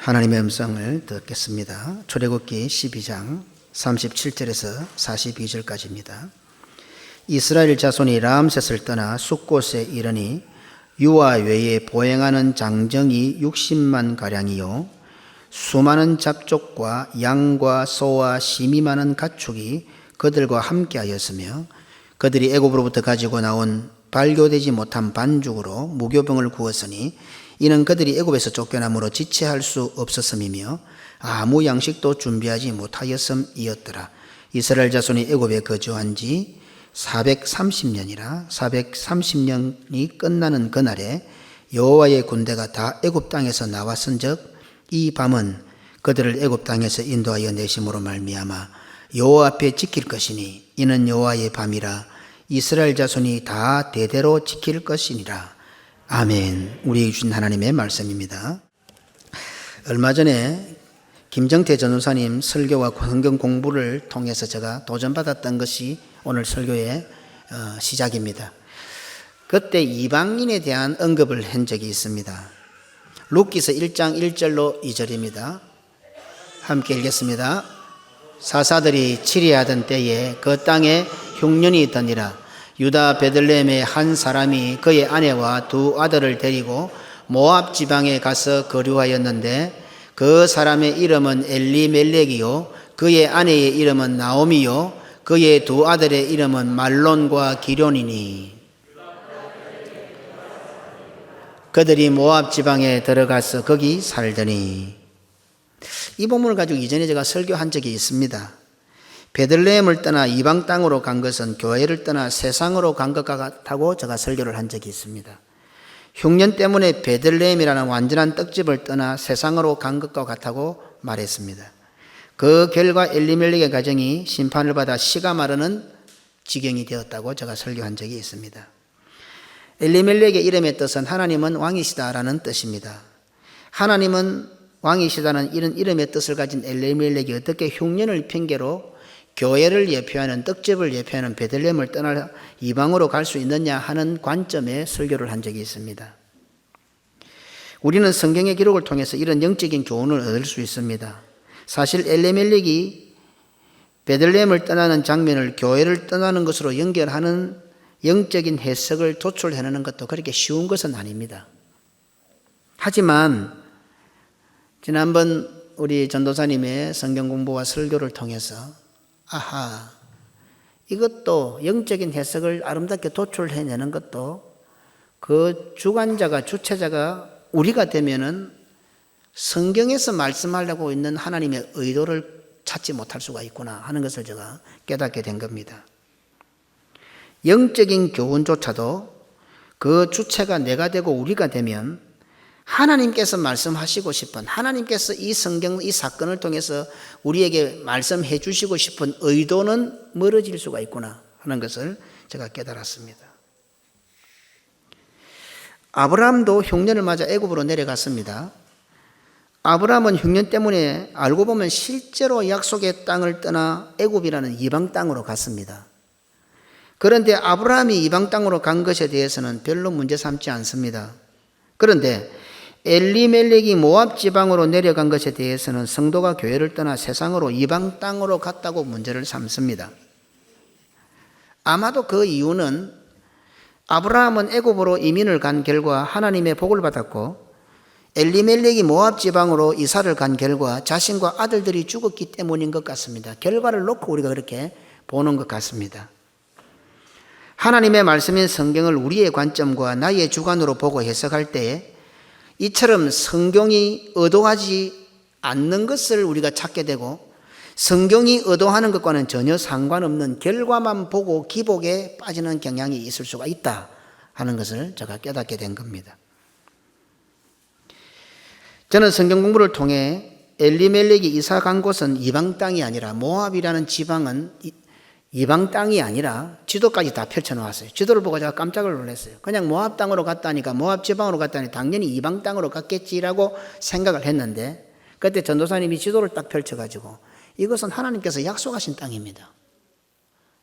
하나님의 음성을 듣겠습니다. 출애굽기 12장 37절에서 42절까지입니다. 이스라엘 자손이 람셋을 떠나 숫곳에 이르니 유아 외에 보행하는 장정이 60만 가량이요 수많은 잡족과 양과 소와 심이 많은 가축이 그들과 함께하였으며 그들이 애굽으로부터 가지고 나온 발교되지 못한 반죽으로 무교병을 구웠으니 이는 그들이 애굽에서 쫓겨남으로 지체할 수 없었음이며 아무 양식도 준비하지 못하였음이었더라. 이스라엘 자손이 애굽에 거주한 지 430년이라 430년이 끝나는 그날에 여호와의 군대가 다 애굽 땅에서 나왔은즉 이 밤은 그들을 애굽 땅에서 인도하여 내심으로 말미암아 여호와 앞에 지킬 것이니 이는 여호와의 밤이라 이스라엘 자손이 다 대대로 지킬 것이니라. 아멘. 우리 주신 하나님의 말씀입니다. 얼마 전에 김정태 전도사님 설교와 성경 공부를 통해서 제가 도전받았던 것이 오늘 설교의 시작입니다. 그때 이방인에 대한 언급을 한 적이 있습니다. 룻기서 1장 1절로 2절입니다. 함께 읽겠습니다. 사사들이 치리하던 때에 그 땅에 흉년이 있더니라. 유다 베들레헴의 한 사람이 그의 아내와 두 아들을 데리고 모압 지방에 가서 거류하였는데 그 사람의 이름은 엘리멜렉이요 그의 아내의 이름은 나오미요 그의 두 아들의 이름은 말론과 기럐이니 그들이 모압 지방에 들어가서 거기 살더니. 이 본문을 가지고 이전에 제가 설교한 적이 있습니다. 베들레헴을 떠나 이방 땅으로 간 것은 교회를 떠나 세상으로 간 것 같다고 제가 설교를 한 적이 있습니다. 흉년 때문에 베들레헴이라는 완전한 떡집을 떠나 세상으로 간 것과 같다고 말했습니다. 그 결과 엘리멜렉의 가정이 심판을 받아 씨가 마르는 지경이 되었다고 제가 설교한 적이 있습니다. 엘리멜렉의 이름의 뜻은 하나님은 왕이시다라는 뜻입니다. 하나님은 왕이시다는 이런 이름의 뜻을 가진 엘리멜렉이 어떻게 흉년을 핑계로 교회를 예표하는 떡집을 예표하는 베들레헴을 떠나 이방으로 갈 수 있느냐 하는 관점에 설교를 한 적이 있습니다. 우리는 성경의 기록을 통해서 이런 영적인 교훈을 얻을 수 있습니다. 사실 엘리멜렉이 베들레헴을 떠나는 장면을 교회를 떠나는 것으로 연결하는 영적인 해석을 도출해내는 것도 그렇게 쉬운 것은 아닙니다. 하지만 지난번 우리 전도사님의 성경 공부와 설교를 통해서 아하, 이것도 영적인 해석을 아름답게 도출해내는 것도 그 주관자가 주체자가 우리가 되면은 성경에서 말씀하려고 있는 하나님의 의도를 찾지 못할 수가 있구나 하는 것을 제가 깨닫게 된 겁니다. 영적인 교훈조차도 그 주체가 내가 되고 우리가 되면 하나님께서 말씀하시고 싶은, 하나님께서 이 성경, 이 사건을 통해서 우리에게 말씀해 주시고 싶은 의도는 멀어질 수가 있구나 하는 것을 제가 깨달았습니다. 아브라함도 흉년을 맞아 애굽으로 내려갔습니다. 아브라함은 흉년 때문에 알고 보면 실제로 약속의 땅을 떠나 애굽이라는 이방 땅으로 갔습니다. 그런데 아브라함이 이방 땅으로 간 것에 대해서는 별로 문제 삼지 않습니다. 그런데 엘리멜렉이 모압 지방으로 내려간 것에 대해서는 성도가 교회를 떠나 세상으로 이방 땅으로 갔다고 문제를 삼습니다. 아마도 그 이유는 아브라함은 애굽으로 이민을 간 결과 하나님의 복을 받았고 엘리멜렉이 모압 지방으로 이사를 간 결과 자신과 아들들이 죽었기 때문인 것 같습니다. 결과를 놓고 우리가 그렇게 보는 것 같습니다. 하나님의 말씀인 성경을 우리의 관점과 나의 주관으로 보고 해석할 때에 이처럼 성경이 의도하지 않는 것을 우리가 찾게 되고 성경이 의도하는 것과는 전혀 상관없는 결과만 보고 기복에 빠지는 경향이 있을 수가 있다 하는 것을 제가 깨닫게 된 겁니다. 저는 성경 공부를 통해 엘리멜렉이 이사 간 곳은 이방 땅이 아니라 모압이라는 지방은 이방 땅이 아니라 지도까지 다 펼쳐놓았어요. 지도를 보고 제가 깜짝을 놀랐어요. 그냥 모압 땅으로 갔다니까 모압 지방으로 갔다니 당연히 이방 땅으로 갔겠지라고 생각을 했는데 그때 전도사님이 지도를 딱 펼쳐가지고 이것은 하나님께서 약속하신 땅입니다.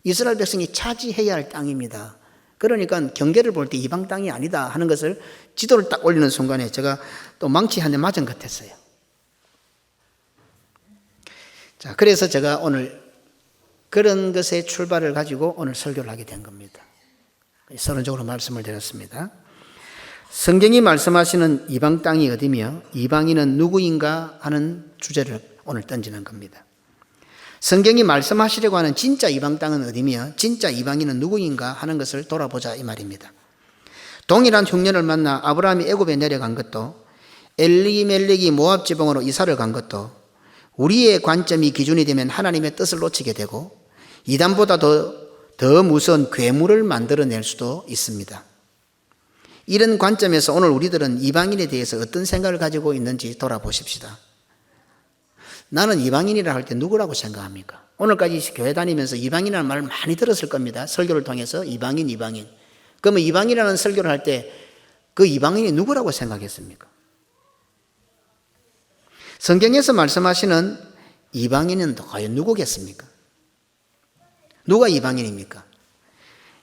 이스라엘 백성이 차지해야 할 땅입니다. 그러니까 경계를 볼 때 이방 땅이 아니다 하는 것을 지도를 딱 올리는 순간에 제가 또 망치 한 대 맞은 것 같았어요. 자, 그래서 제가 오늘 그런 것의 출발을 가지고 오늘 설교를 하게 된 겁니다. 서론적으로 말씀을 드렸습니다. 성경이 말씀하시는 이방 땅이 어디며 이방인은 누구인가 하는 주제를 오늘 던지는 겁니다. 성경이 말씀하시려고 하는 진짜 이방 땅은 어디며 진짜 이방인은 누구인가 하는 것을 돌아보자 이 말입니다. 동일한 흉년을 만나 아브라함이 애굽에 내려간 것도 엘리멜렉이 모압 지방으로 이사를 간 것도 우리의 관점이 기준이 되면 하나님의 뜻을 놓치게 되고 이단보다 더 무서운 괴물을 만들어낼 수도 있습니다. 이런 관점에서 오늘 우리들은 이방인에 대해서 어떤 생각을 가지고 있는지 돌아보십시다. 나는 이방인이라 할 때 누구라고 생각합니까? 오늘까지 교회 다니면서 이방인이라는 말을 많이 들었을 겁니다. 설교를 통해서 이방인. 그러면 이방인이라는 설교를 할 때 그 이방인이 누구라고 생각했습니까? 성경에서 말씀하시는 이방인은 과연 누구겠습니까? 누가 이방인입니까?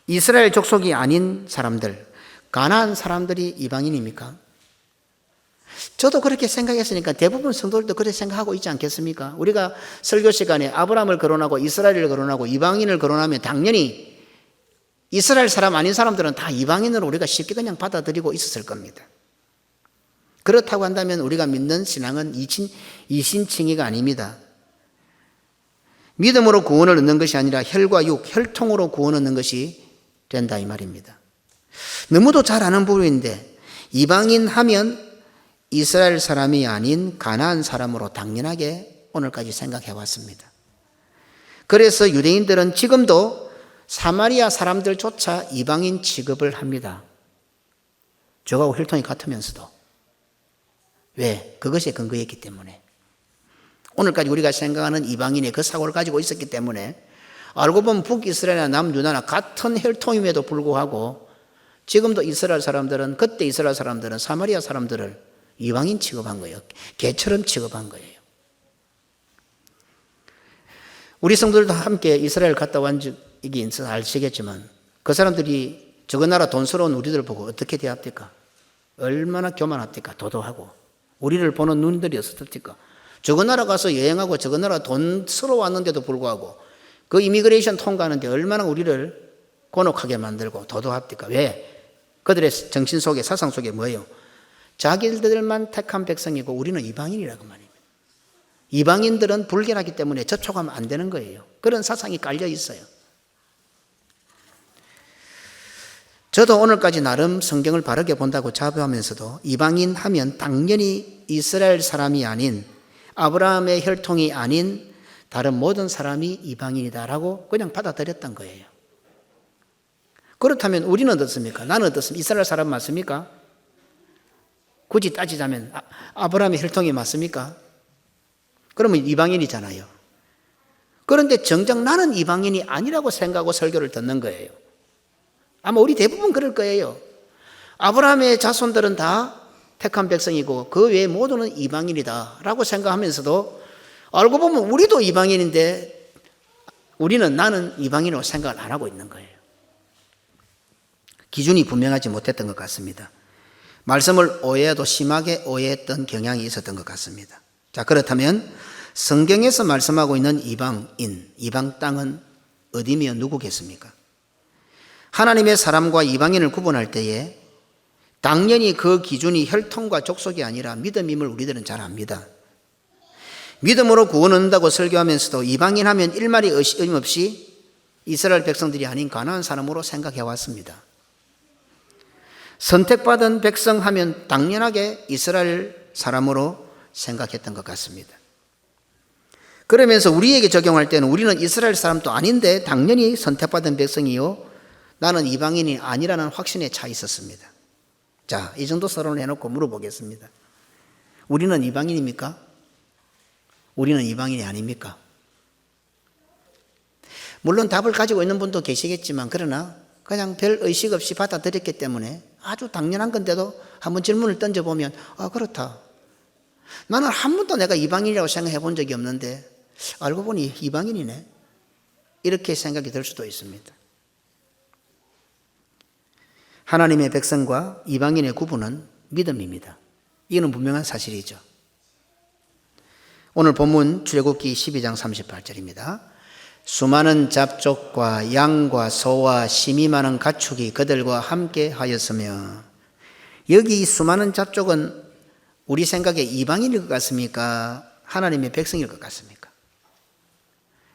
이스라엘 족속이 아닌 사람들, 가나안 사람들이 이방인입니까? 저도 그렇게 생각했으니까 대부분 성도들도 그렇게 생각하고 있지 않겠습니까? 우리가 설교 시간에 아브라함을 거론하고 이스라엘을 거론하고 이방인을 거론하면 당연히 이스라엘 사람 아닌 사람들은 다 이방인으로 우리가 쉽게 그냥 받아들이고 있었을 겁니다. 그렇다고 한다면 우리가 믿는 신앙은 이신칭의가 아닙니다. 믿음으로 구원을 얻는 것이 아니라 혈과 육, 혈통으로 구원 얻는 것이 된다 이 말입니다. 너무도 잘 아는 부분인데 이방인 하면 이스라엘 사람이 아닌 가나안 사람으로 당연하게 오늘까지 생각해 왔습니다. 그래서 유대인들은 지금도 사마리아 사람들조차 이방인 취급을 합니다. 저하고 혈통이 같으면서도. 왜? 그것에 근거했기 때문에. 오늘까지 우리가 생각하는 이방인의 그 사고를 가지고 있었기 때문에 알고 보면 북이스라엘이나 남유다나 같은 혈통임에도 불구하고 지금도 이스라엘 사람들은 그때 이스라엘 사람들은 사마리아 사람들을 이방인 취급한 거예요. 개처럼 취급한 거예요. 우리 성도들도 함께 이스라엘 갔다 온 적이 있어서 아시겠지만 그 사람들이 저거 나라 돈스러운 우리들 보고 어떻게 대합니까? 얼마나 교만합니까? 도도하고. 우리를 보는 눈들이 어떻습니까? 저거 나라 가서 여행하고 저거 나라 돈스러워 왔는데도 불구하고 그 이미그레이션 통과하는데 얼마나 우리를 곤혹하게 만들고 도도합니까? 왜? 그들의 정신 속에 사상 속에 뭐예요? 자기들만 택한 백성이고 우리는 이방인이라고 말입니다. 이방인들은 불결하기 때문에 접촉하면 안 되는 거예요. 그런 사상이 깔려 있어요. 저도 오늘까지 나름 성경을 바르게 본다고 자부하면서도 이방인 하면 당연히 이스라엘 사람이 아닌 아브라함의 혈통이 아닌 다른 모든 사람이 이방인이다라고 그냥 받아들였던 거예요. 그렇다면 우리는 어떻습니까? 나는 어떻습니까? 이스라엘 사람 맞습니까? 굳이 따지자면 아브라함의 혈통이 맞습니까? 그러면 이방인이잖아요. 그런데 정작 나는 이방인이 아니라고 생각하고 설교를 듣는 거예요. 아마 우리 대부분 그럴 거예요. 아브라함의 자손들은 다 택한 백성이고 그 외의 모두는 이방인이다라고 생각하면서도 알고 보면 우리도 이방인인데 나는 이방인으로 생각을 안 하고 있는 거예요. 기준이 분명하지 못했던 것 같습니다. 말씀을 오해해도 심하게 오해했던 경향이 있었던 것 같습니다. 자, 그렇다면 성경에서 말씀하고 있는 이방인, 이방 땅은 어디며 누구겠습니까? 하나님의 사람과 이방인을 구분할 때에 당연히 그 기준이 혈통과 족속이 아니라 믿음임을 우리들은 잘 압니다. 믿음으로 구원 얻는다고 설교하면서도 이방인 하면 일말이 어림없이 이스라엘 백성들이 아닌 가나안 사람으로 생각해 왔습니다. 선택받은 백성 하면 당연하게 이스라엘 사람으로 생각했던 것 같습니다. 그러면서 우리에게 적용할 때는 우리는 이스라엘 사람도 아닌데 당연히 선택받은 백성이요 나는 이방인이 아니라는 확신에 차 있었습니다. 자, 이 정도 서론을 해놓고 물어보겠습니다. 우리는 이방인입니까? 우리는 이방인이 아닙니까? 물론 답을 가지고 있는 분도 계시겠지만 그러나 그냥 별 의식 없이 받아들였기 때문에 아주 당연한 건데도 한번 질문을 던져보면 그렇다. 나는 한 번도 내가 이방인이라고 생각해 본 적이 없는데 알고 보니 이방인이네. 이렇게 생각이 들 수도 있습니다. 하나님의 백성과 이방인의 구분은 믿음입니다. 이는 분명한 사실이죠. 오늘 본문 출애굽기 12장 38절입니다. 수많은 잡족과 양과 소와 심이 많은 가축이 그들과 함께 하였으며, 여기 수많은 잡족은 우리 생각에 이방인일 것 같습니까? 하나님의 백성일 것 같습니까?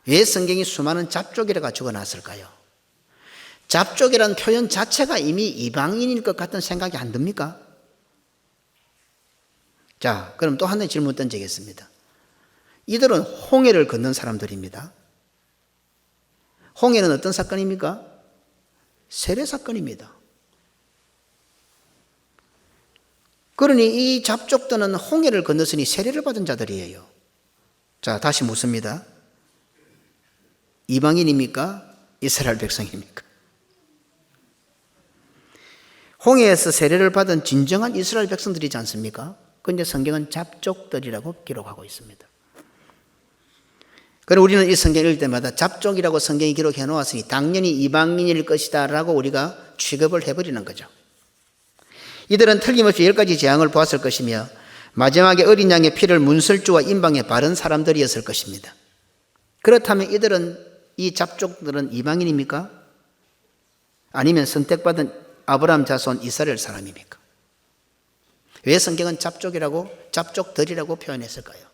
왜 성경이 수많은 잡족이라고 적어놨을까요? 잡족이라는 표현 자체가 이미 이방인일 것 같은 생각이 안 듭니까? 자, 그럼 또 하나의 질문 던지겠습니다. 이들은 홍해를 건넌 사람들입니다. 홍해는 어떤 사건입니까? 세례 사건입니다. 그러니 이 잡족들은 홍해를 건넜으니 세례를 받은 자들이에요. 자, 다시 묻습니다. 이방인입니까? 이스라엘 백성입니까? 홍해에서 세례를 받은 진정한 이스라엘 백성들이지 않습니까? 그런데 성경은 잡족들이라고 기록하고 있습니다. 그럼 우리는 이 성경을 읽을 때마다 잡족이라고 성경이 기록해 놓았으니 당연히 이방인일 것이다 라고 우리가 취급을 해버리는 거죠. 이들은 틀림없이 10가지 재앙을 보았을 것이며 마지막에 어린 양의 피를 문설주와 임방에 바른 사람들이었을 것입니다. 그렇다면 이 잡족들은 이방인입니까? 아니면 선택받은 아브라함 자손 이스라엘 사람입니까? 왜 성경은 잡족들이라고 표현했을까요?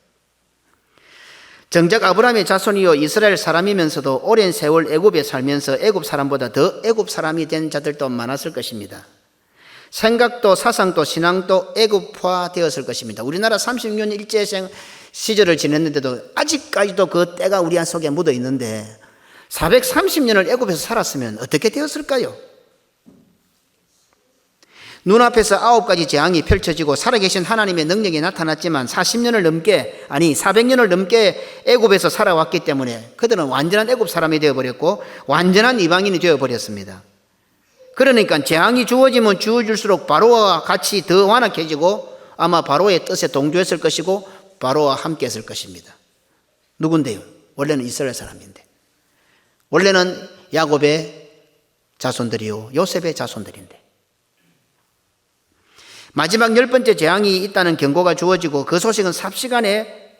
정작 아브라함의 자손이요 이스라엘 사람이면서도 오랜 세월 애굽에 살면서 애굽 사람보다 더 애굽 사람이 된 자들도 많았을 것입니다. 생각도 사상도 신앙도 애굽화되었을 것입니다. 우리나라 30년 일제 시절을 지냈는데도 아직까지도 그 때가 우리 속에 묻어 있는데 430년을 애굽에서 살았으면 어떻게 되었을까요? 눈앞에서 9가지 재앙이 펼쳐지고 살아계신 하나님의 능력이 나타났지만 400년을 넘게 애굽에서 살아왔기 때문에 그들은 완전한 애굽 사람이 되어버렸고 완전한 이방인이 되어버렸습니다. 그러니까 재앙이 주어지면 주어질수록 바로와 같이 더 완악해지고 아마 바로의 뜻에 동조했을 것이고 바로와 함께 했을 것입니다. 누군데요? 원래는 이스라엘 사람인데, 원래는 야곱의 자손들이요 요셉의 자손들인데, 마지막 10번째 재앙이 있다는 경고가 주어지고 그 소식은 삽시간에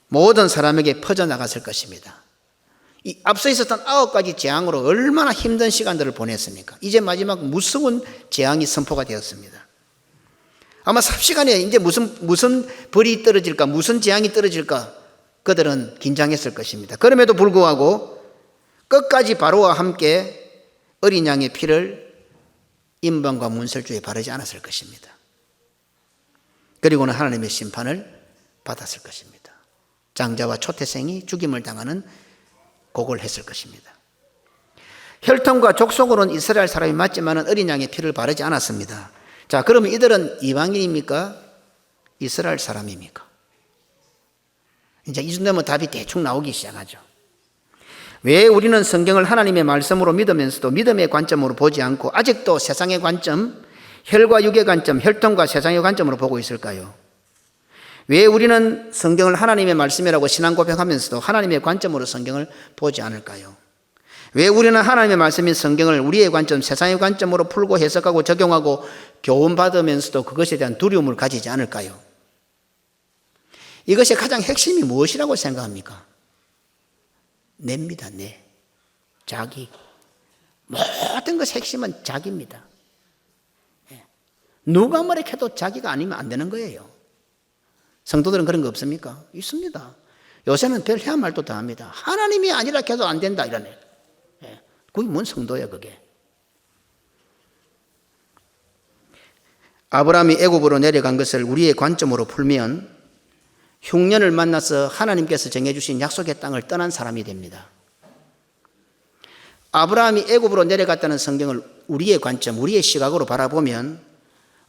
모든 사람에게 퍼져나갔을 것입니다. 이 앞서 있었던 9가지 재앙으로 얼마나 힘든 시간들을 보냈습니까? 이제 마지막 무서운 재앙이 선포가 되었습니다. 아마 삽시간에 이제 무슨 벌이 떨어질까, 무슨 재앙이 떨어질까 그들은 긴장했을 것입니다. 그럼에도 불구하고 끝까지 바로와 함께 어린 양의 피를 임방과 문설주에 바르지 않았을 것입니다. 그리고는 하나님의 심판을 받았을 것입니다. 장자와 초태생이 죽임을 당하는 곡을 했을 것입니다. 혈통과 족속으로는 이스라엘 사람이 맞지만 어린 양의 피를 바르지 않았습니다. 자, 그러면 이들은 이방인입니까? 이스라엘 사람입니까? 이제 이 정도면 답이 대충 나오기 시작하죠. 왜 우리는 성경을 하나님의 말씀으로 믿으면서도 믿음의 관점으로 보지 않고 아직도 세상의 관점, 혈과 육의 관점, 혈통과 세상의 관점으로 보고 있을까요? 왜 우리는 성경을 하나님의 말씀이라고 신앙 고백하면서도 하나님의 관점으로 성경을 보지 않을까요? 왜 우리는 하나님의 말씀인 성경을 우리의 관점, 세상의 관점으로 풀고 해석하고 적용하고 교훈받으면서도 그것에 대한 두려움을 가지지 않을까요? 이것의 가장 핵심이 무엇이라고 생각합니까? 내입니다. 내. 자기. 모든 것의 핵심은 자기입니다. 누가 뭐라 해도 자기가 아니면 안 되는 거예요. 성도들은 그런 거 없습니까? 있습니다. 요새는 별 해야 말도 다 합니다. 하나님이 아니라 해도 안 된다 이러네. 그게 뭔 성도야 그게. 아브라함이 애굽으로 내려간 것을 우리의 관점으로 풀면 흉년을 만나서 하나님께서 정해주신 약속의 땅을 떠난 사람이 됩니다. 아브라함이 애굽으로 내려갔다는 성경을 우리의 관점, 우리의 시각으로 바라보면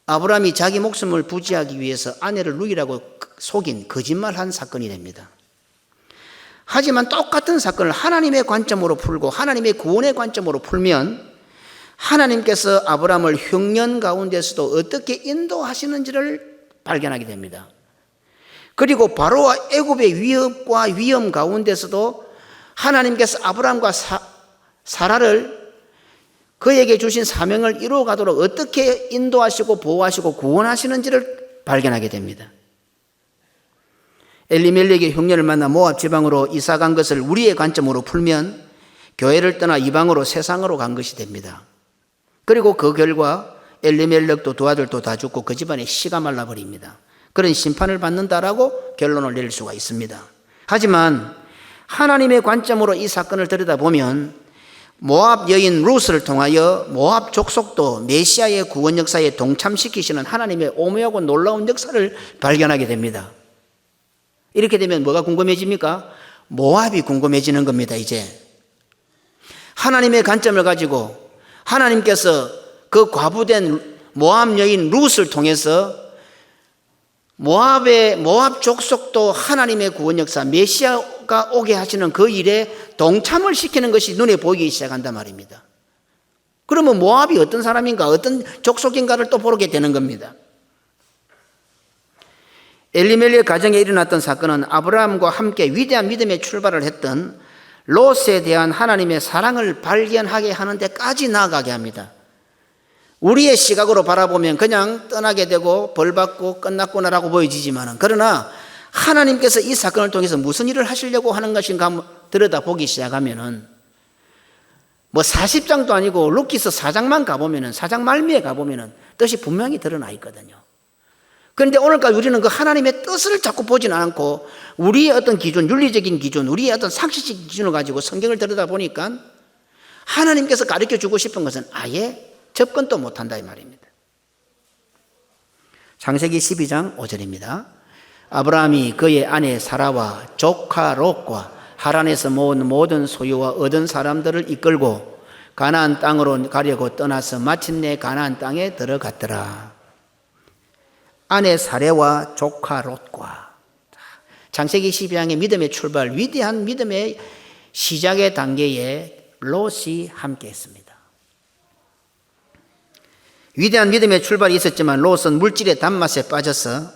아브라함이 자기 목숨을 부지하기 위해서 아내를 루이라고 속인 거짓말한 사건이 됩니다. 하지만 똑같은 사건을 하나님의 관점으로 풀고 하나님의 구원의 관점으로 풀면 하나님께서 아브라함을 흉년 가운데서도 어떻게 인도하시는지를 발견하게 됩니다. 그리고 바로와 애굽의 위협과 위험 가운데서도 하나님께서 아브라함과 사라를 그에게 주신 사명을 이루어가도록 어떻게 인도하시고 보호하시고 구원하시는지를 발견하게 됩니다. 엘리멜렉의 흉년을 만나 모압 지방으로 이사 간 것을 우리의 관점으로 풀면 교회를 떠나 이방으로 세상으로 간 것이 됩니다. 그리고 그 결과 엘리멜렉도 두 아들도 다 죽고 그 집안에 씨가 말라버립니다. 그런 심판을 받는다라고 결론을 내릴 수가 있습니다. 하지만 하나님의 관점으로 이 사건을 들여다보면 모압 여인 루스를 통하여 모압 족속도 메시아의 구원 역사에 동참시키시는 하나님의 오묘하고 놀라운 역사를 발견하게 됩니다. 이렇게 되면 뭐가 궁금해집니까? 모압이 궁금해지는 겁니다. 이제 하나님의 관점을 가지고 하나님께서 그 과부된 모압 여인 룻을 통해서 모압 족속도 하나님의 구원 역사 메시아가 오게 하시는 그 일에 동참을 시키는 것이 눈에 보이기 시작한단 말입니다. 그러면 모압이 어떤 사람인가, 어떤 족속인가를 또 보게 되는 겁니다. 엘리멜렉 가정에 일어났던 사건은 아브라함과 함께 위대한 믿음의 출발을 했던 롯에 대한 하나님의 사랑을 발견하게 하는 데까지 나아가게 합니다. 우리의 시각으로 바라보면 그냥 떠나게 되고 벌받고 끝났구나라고 보여지지만, 그러나 하나님께서 이 사건을 통해서 무슨 일을 하시려고 하는 것인가 들여다보기 시작하면은 40장도 아니고 루키스 4장만 가보면은, 4장 말미에 가보면은 뜻이 분명히 드러나 있거든요. 그런데 오늘까지 우리는 그 하나님의 뜻을 자꾸 보지는 않고 우리의 어떤 기준, 윤리적인 기준, 우리의 어떤 상식적 기준을 가지고 성경을 들여다보니까 하나님께서 가르쳐 주고 싶은 것은 아예 접근도 못한다 이 말입니다. 창세기 12장 5절입니다. 아브라함이 그의 아내 사라와 조카 롯과 하란에서 모은 모든 소유와 얻은 사람들을 이끌고 가나안 땅으로 가려고 떠나서 마침내 가나안 땅에 들어갔더라. 아내 사레와 조카 롯과, 창세기 12장의 믿음의 출발, 위대한 믿음의 시작의 단계에 롯이 함께 했습니다. 위대한 믿음의 출발이 있었지만 롯은 물질의 단맛에 빠져서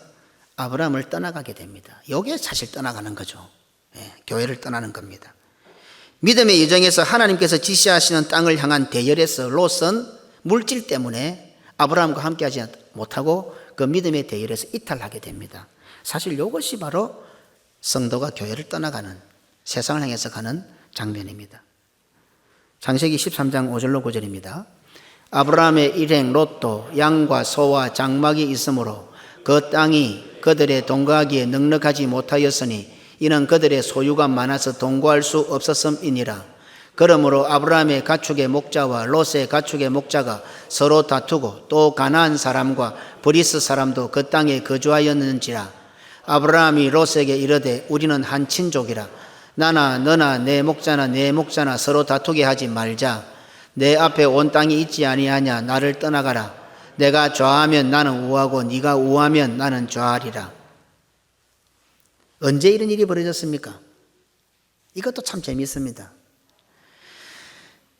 아브라함을 떠나가게 됩니다. 이게 사실 떠나가는 거죠. 교회를 떠나는 겁니다. 믿음의 여정에서 하나님께서 지시하시는 땅을 향한 대열에서 롯은 물질 때문에 아브라함과 함께하지 못하고 그 믿음의 대열에서 이탈하게 됩니다. 사실 이것이 바로 성도가 교회를 떠나가는, 세상을 향해서 가는 장면입니다. 창세기 13장 5절로 9절입니다. 아브라함의 일행 롯도 양과 소와 장막이 있으므로 그 땅이 그들의 동거하기에 넉넉하지 못하였으니 이는 그들의 소유가 많아서 동거할 수 없었음이니라. 그러므로 아브라함의 가축의 목자와 롯의 가축의 목자가 서로 다투고 또 가나안 사람과 브리스 사람도 그 땅에 거주하였는지라. 아브라함이 롯에게 이르되 우리는 한 친족이라. 나나 너나 내 목자나 서로 다투게 하지 말자. 내 앞에 온 땅이 있지 아니하냐. 나를 떠나가라. 내가 좌하면 나는 우하고 네가 우하면 나는 좌하리라. 언제 이런 일이 벌어졌습니까? 이것도 참 재미있습니다.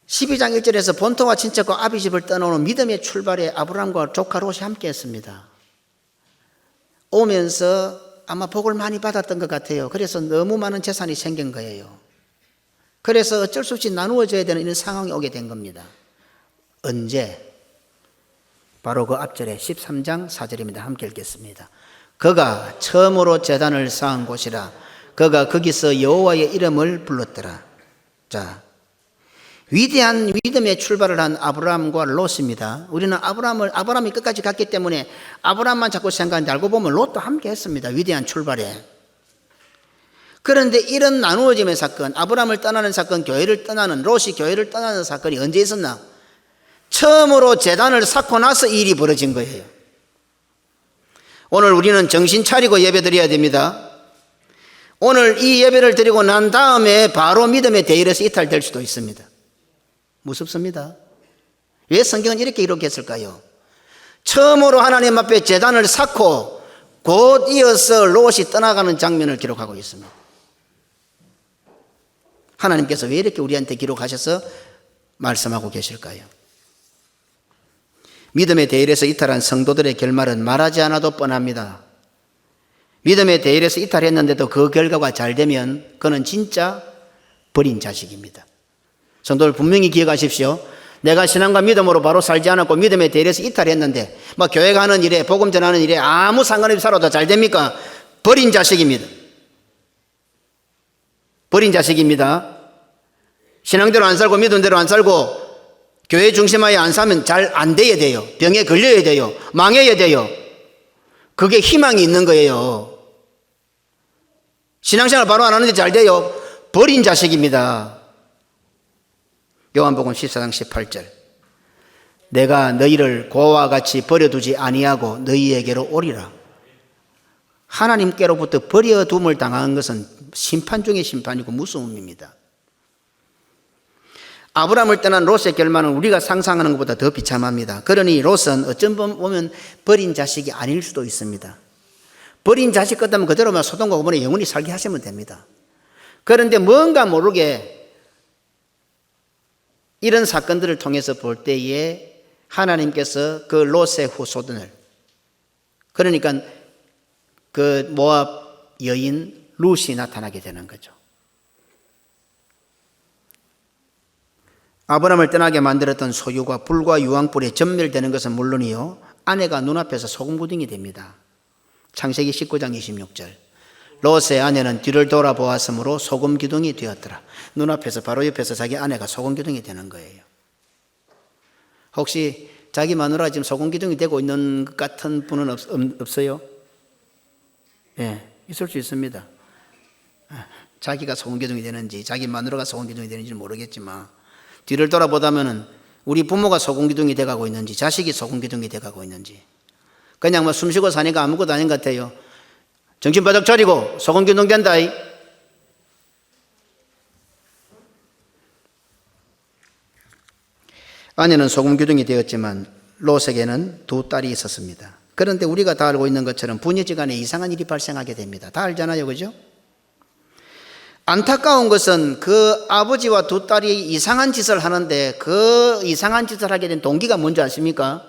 12장 1절에서 본토와 친척과 아비집을 떠나오는 믿음의 출발에 아브라함과 조카 롯이 함께 했습니다. 오면서 아마 복을 많이 받았던 것 같아요. 그래서 너무 많은 재산이 생긴 거예요. 그래서 어쩔 수 없이 나누어져야 되는 이런 상황이 오게 된 겁니다. 언제? 바로 그 앞절에 13장 4절입니다. 함께 읽겠습니다. 그가 처음으로 제단을 쌓은 곳이라. 그가 거기서 여호와의 이름을 불렀더라. 자, 위대한 믿음의 출발을 한 아브라함과 롯입니다. 우리는 아브라함이 끝까지 갔기 때문에 아브라함만 자꾸 생각하는데 알고 보면 롯도 함께 했습니다. 위대한 출발에. 그런데 이런 나누어짐의 사건, 아브라함을 떠나는 사건, 교회를 떠나는, 롯이 교회를 떠나는 사건이 언제 있었나? 처음으로 제단을 쌓고 나서 이 일이 벌어진 거예요. 오늘 우리는 정신 차리고 예배 드려야 됩니다. 오늘 이 예배를 드리고 난 다음에 바로 믿음의 대열에서 이탈될 수도 있습니다. 무섭습니다. 왜 성경은 이렇게 기록했을까요? 처음으로 하나님 앞에 제단을 쌓고 곧 이어서 롯이 떠나가는 장면을 기록하고 있습니다. 하나님께서 왜 이렇게 우리한테 기록하셔서 말씀하고 계실까요? 믿음의 대열에서 이탈한 성도들의 결말은 말하지 않아도 뻔합니다. 믿음의 대열에서 이탈했는데도 그 결과가 잘 되면 그는 진짜 버린 자식입니다. 성도들 분명히 기억하십시오. 내가 신앙과 믿음으로 바로 살지 않았고 믿음의 대열에서 이탈했는데 교회 가는 일에 복음 전하는 일에 아무 상관없이 살아도 잘 됩니까? 버린 자식입니다. 버린 자식입니다. 신앙대로 안 살고 믿음대로 안 살고 교회 중심하에 안 사면 잘 안 돼야 돼요. 병에 걸려야 돼요. 망해야 돼요. 그게 희망이 있는 거예요. 신앙생활 바로 안 하는데 잘 돼요. 버린 자식입니다. 요한복음 14장 18절. 내가 너희를 고와 같이 버려두지 아니하고 너희에게로 오리라. 하나님께로부터 버려둠을 당한 것은 심판 중의 심판이고 무서움입니다. 아브라함을 떠난 롯의 결말은 우리가 상상하는 것보다 더 비참합니다. 그러니 롯은 어쩐 보면 버린 자식이 아닐 수도 있습니다. 버린 자식 같다면 그대로만 소돔과 고모라에 영원히 살게 하시면 됩니다. 그런데 뭔가 모르게 이런 사건들을 통해서 볼 때에 하나님께서 그 롯의 후손을, 그러니까 그 모압 여인 룻이 나타나게 되는 거죠. 아브라함을 떠나게 만들었던 소유가 불과 유황불에 전멸되는 것은 물론이요, 아내가 눈앞에서 소금구덩이 됩니다. 창세기 19장 26절. 롯의 아내는 뒤를 돌아보았으므로 소금기둥이 되었더라. 눈앞에서 바로 옆에서 자기 아내가 소금기둥이 되는 거예요. 혹시 자기 마누라가 지금 소금기둥이 되고 있는 것 같은 분은 없어요? 예, 있을 수 있습니다. 자기가 소금기둥이 되는지 자기 마누라가 소금기둥이 되는지는 모르겠지만 뒤를 돌아보다면은 우리 부모가 소금기둥이 돼가고 있는지 자식이 소금기둥이 돼가고 있는지 그냥 뭐 숨쉬고 사니까 아무것도 아닌 것 같아요. 정신 바짝 차리고 소금기둥 된다. 아내는 소금기둥이 되었지만 롯에게는 두 딸이 있었습니다. 그런데 우리가 다 알고 있는 것처럼 부녀지간에 이상한 일이 발생하게 됩니다. 다 알잖아요, 그죠? 안타까운 것은 그 아버지와 두 딸이 이상한 짓을 하는데 그 이상한 짓을 하게 된 동기가 뭔지 아십니까?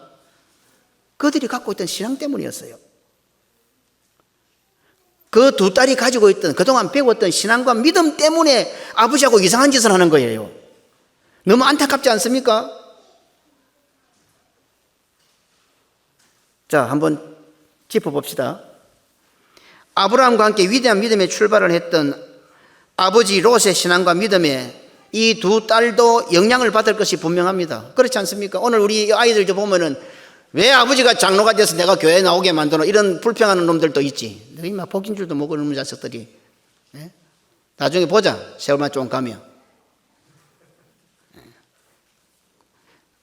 그들이 갖고 있던 신앙 때문이었어요. 그 두 딸이 가지고 있던 그동안 배웠던 신앙과 믿음 때문에 아버지하고 이상한 짓을 하는 거예요. 너무 안타깝지 않습니까? 자, 한번 짚어봅시다. 아브라함과 함께 위대한 믿음의 출발을 했던 아버지 롯의 신앙과 믿음에 이 두 딸도 영향을 받을 것이 분명합니다. 그렇지 않습니까? 오늘 우리 아이들 보면은 왜 아버지가 장로가 돼서 내가 교회에 나오게 만드노? 이런 불평하는 놈들도 있지. 너희 막 복인 줄도 모르는 놈 자식들이. 예? 나중에 보자. 세월만 좀 가면.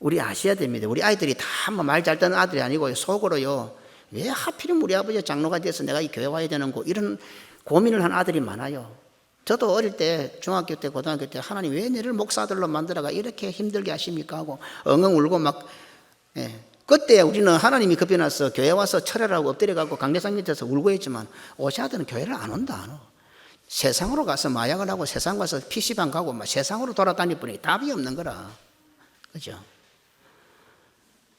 우리 아셔야 됩니다. 우리 아이들이 다 뭐 말 잘 듣는 아들이 아니고 속으로요. 왜 하필이면 우리 아버지가 장로가 돼서 내가 이 교회 와야 되는고 이런 고민을 한 아들이 많아요. 저도 어릴 때 중학교 때 고등학교 때 하나님 왜 너를 목사들로 만들어가 이렇게 힘들게 하십니까 하고 엉엉 울고 막 그때 우리는 하나님이 급히 나서 교회 와서 철회라고 엎드려가고 강대상 밑에서 울고 했지만 오시 아들은 교회를 안 온다 안 와. 세상으로 가서 마약을 하고 세상 가서 PC방 가고 막 세상으로 돌아다닐 뿐이 답이 없는 거라. 그죠?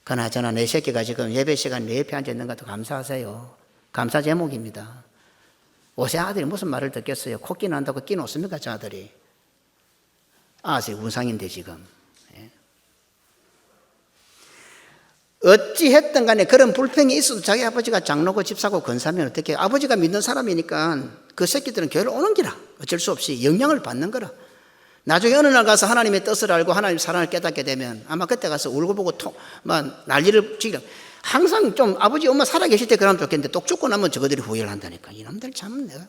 그나저나 내 새끼가 지금 예배 시간 내 옆에 앉아있는 것도 감사하세요. 감사 제목입니다. 오세 아들이 무슨 말을 듣겠어요. 코끼 난다고 끼 놓습니까 저 아들이. 아직 우상인데 지금. 어찌했든 간에 그런 불평이 있어도 자기 아버지가 장로고 집사고 권사면 어떻게 아버지가 믿는 사람이니까 그 새끼들은 교회를 오는 기라. 어쩔 수 없이 영향을 받는 거라. 나중에 어느 날 가서 하나님의 뜻을 알고 하나님의 사랑을 깨닫게 되면 아마 그때 가서 울고 보고 막 난리를 치기라. 항상 좀 아버지 엄마 살아계실 때 그러면 좋겠는데 똑 죽고 나면 저거들이 후회를 한다니까. 이놈들 참 내가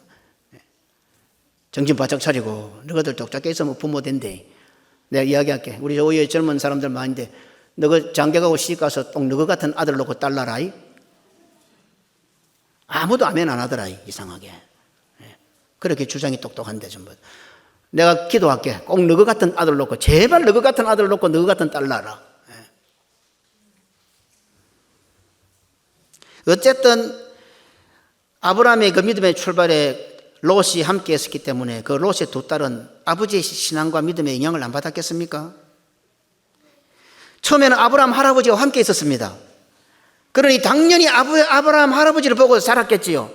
정신 바짝 차리고 너희들 똑똑해 있으면 부모 된대. 내가 이야기할게. 우리 오후에 젊은 사람들 많은데 너가 장가가고 시집가서 똥 너희 같은 아들 놓고 딸 낳아라. 아무도 아멘 안 하더라 이상하게. 그렇게 주장이 똑똑한데 전부. 내가 기도할게. 꼭 너희 같은 아들 놓고 제발 너희 같은 아들 놓고 너희 같은 딸 낳아라. 어쨌든 아브라함의 그 믿음의 출발에 롯이 함께 했었기 때문에 그 롯의 두 딸은 아버지의 신앙과 믿음의 영향을 안 받았겠습니까? 처음에는 아브라함 할아버지와 함께 있었습니다. 그러니 당연히 아브라함 할아버지를 보고 자랐겠지요.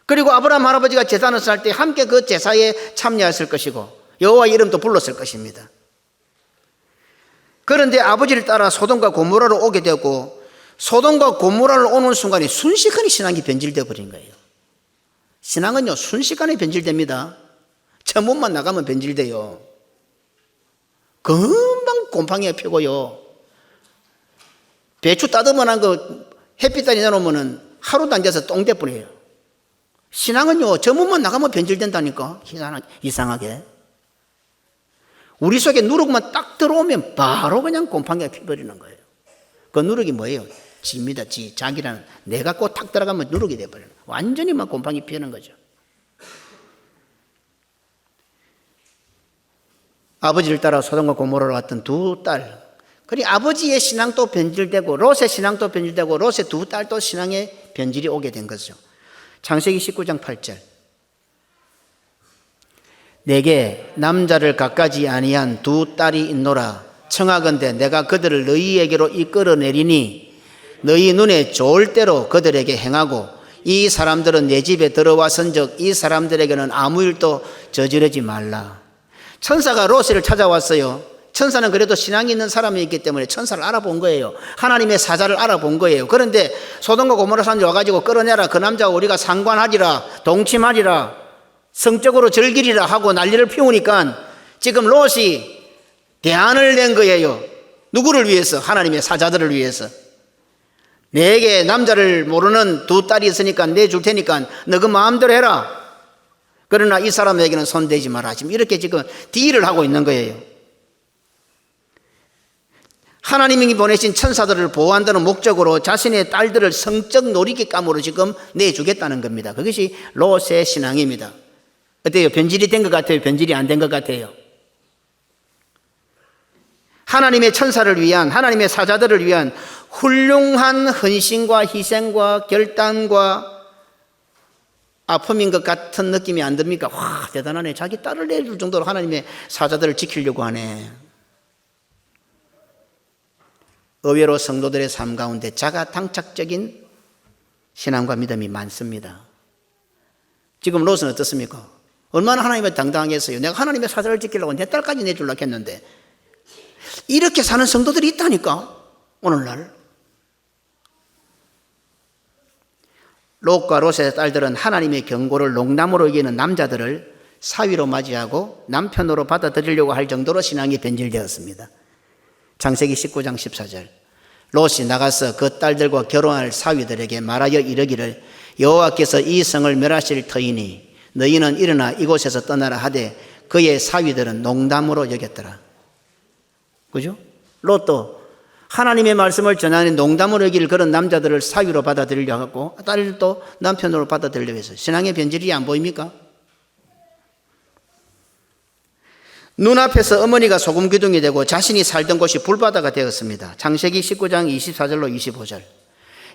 그리고 아브라함 할아버지가 제사를 쌀 때 함께 그 제사에 참여했을 것이고 여호와 이름도 불렀을 것입니다. 그런데 아버지를 따라 소돔과 고모라로 오게 되고 소돔과 고모라를 오는 순간에 순식간에 신앙이 변질되어 버린 거예요. 신앙은요 순식간에 변질됩니다. 천문만 나가면 변질돼요. 금방 곰팡이가 피고요. 배추 따듬어난 거 햇빛 달이 내놓으면 하루도 안 돼서 똥 돼버려요. 신앙은요, 저문만 나가면 변질된다니까. 이상하게. 우리 속에 누룩만 딱 들어오면 바로 그냥 곰팡이가 피버리는 거예요. 그 누룩이 뭐예요? 지입니다. 지. 자기라는 내가 꼭 탁 들어가면 누룩이 돼버려요. 완전히 막 곰팡이 피우는 거죠. 아버지를 따라 소돔과 고모라로 왔던 두 딸. 그리고 아버지의 신앙도 변질되고 롯의 신앙도 변질되고 롯의 두 딸도 신앙에 변질이 오게 된 거죠. 창세기 19장 8절. 내게 남자를 갖가지 아니한 두 딸이 있노라. 청하건대 내가 그들을 너희에게로 이끌어내리니 너희 눈에 좋을 대로 그들에게 행하고 이 사람들은 내 집에 들어와선즉 이 사람들에게는 아무 일도 저지르지 말라. 천사가 롯을 찾아왔어요. 천사는 그래도 신앙이 있는 사람이기 때문에 천사를 알아본 거예요. 하나님의 사자를 알아본 거예요. 그런데 소돔과 고모라 사람들이 와가지고 끌어내라. 그 남자와 우리가 상관하리라. 동침하리라. 성적으로 즐기리라 하고 난리를 피우니까 지금 롯이 대안을 낸 거예요. 누구를 위해서? 하나님의 사자들을 위해서. 내게 남자를 모르는 두 딸이 있으니까 내줄 테니까 너 그 마음대로 해라. 그러나 이 사람에게는 손대지 마라. 지금 이렇게 지금 딜을 하고 있는 거예요. 하나님이 보내신 천사들을 보호한다는 목적으로 자신의 딸들을 성적 놀이기감으로 지금 내주겠다는 겁니다. 그것이 롯의 신앙입니다. 어때요? 변질이 된 것 같아요? 변질이 안 된 것 같아요? 하나님의 천사를 위한, 하나님의 사자들을 위한 훌륭한 헌신과 희생과 결단과 아픔인 것 같은 느낌이 안 듭니까? 와, 대단하네. 자기 딸을 내줄 정도로 하나님의 사자들을 지키려고 하네. 의외로 성도들의 삶 가운데 자가당착적인 신앙과 믿음이 많습니다. 지금 롯은 어떻습니까? 얼마나 하나님을 당당하겠어요. 내가 하나님의 사자를 지키려고 내 딸까지 내주려고 했는데 이렇게 사는 성도들이 있다니까 오늘날. 롯과 롯의 딸들은 하나님의 경고를 농담으로 여기는 남자들을 사위로 맞이하고 남편으로 받아들이려고 할 정도로 신앙이 변질되었습니다. 창세기 19장 14절. 롯이 나가서 그 딸들과 결혼할 사위들에게 말하여 이르기를 여호와께서 이 성을 멸하실 터이니 너희는 일어나 이곳에서 떠나라 하되 그의 사위들은 농담으로 여겼더라. 그죠? 롯도 하나님의 말씀을 전하는 농담으로 여길 그런 남자들을 사위로 받아들이려고 하고 딸도 남편으로 받아들이려고 해서 신앙의 변질이 안 보입니까? 눈앞에서 어머니가 소금 기둥이 되고 자신이 살던 곳이 불바다가 되었습니다. 창세기 19장 24절로 25절.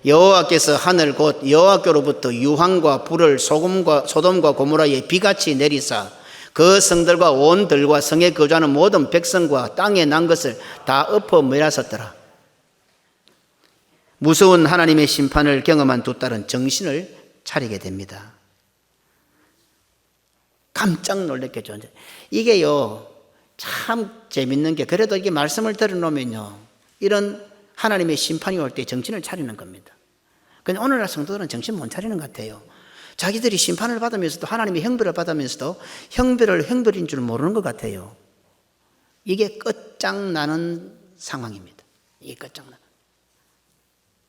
여호와께서 하늘 곧 여호와께로부터 유황과 불을 소돔과 고모라에 비같이 내리사 그 성들과 온 들과 성에 거주하는 모든 백성과 땅에 난 것을 다 엎어 멸하셨더라. 무서운 하나님의 심판을 경험한 두 딸은 정신을 차리게 됩니다. 깜짝 놀랐겠죠. 이게요, 참 재밌는 게 그래도 이게 말씀을 들어놓으면요, 이런 하나님의 심판이 올 때 정신을 차리는 겁니다. 근데 오늘날 성도들은 정신 못 차리는 것 같아요. 자기들이 심판을 받으면서도 하나님의 형벌을 받으면서도 형벌인 줄 모르는 것 같아요. 이게 끝장나는 상황입니다. 이게 끝장나는.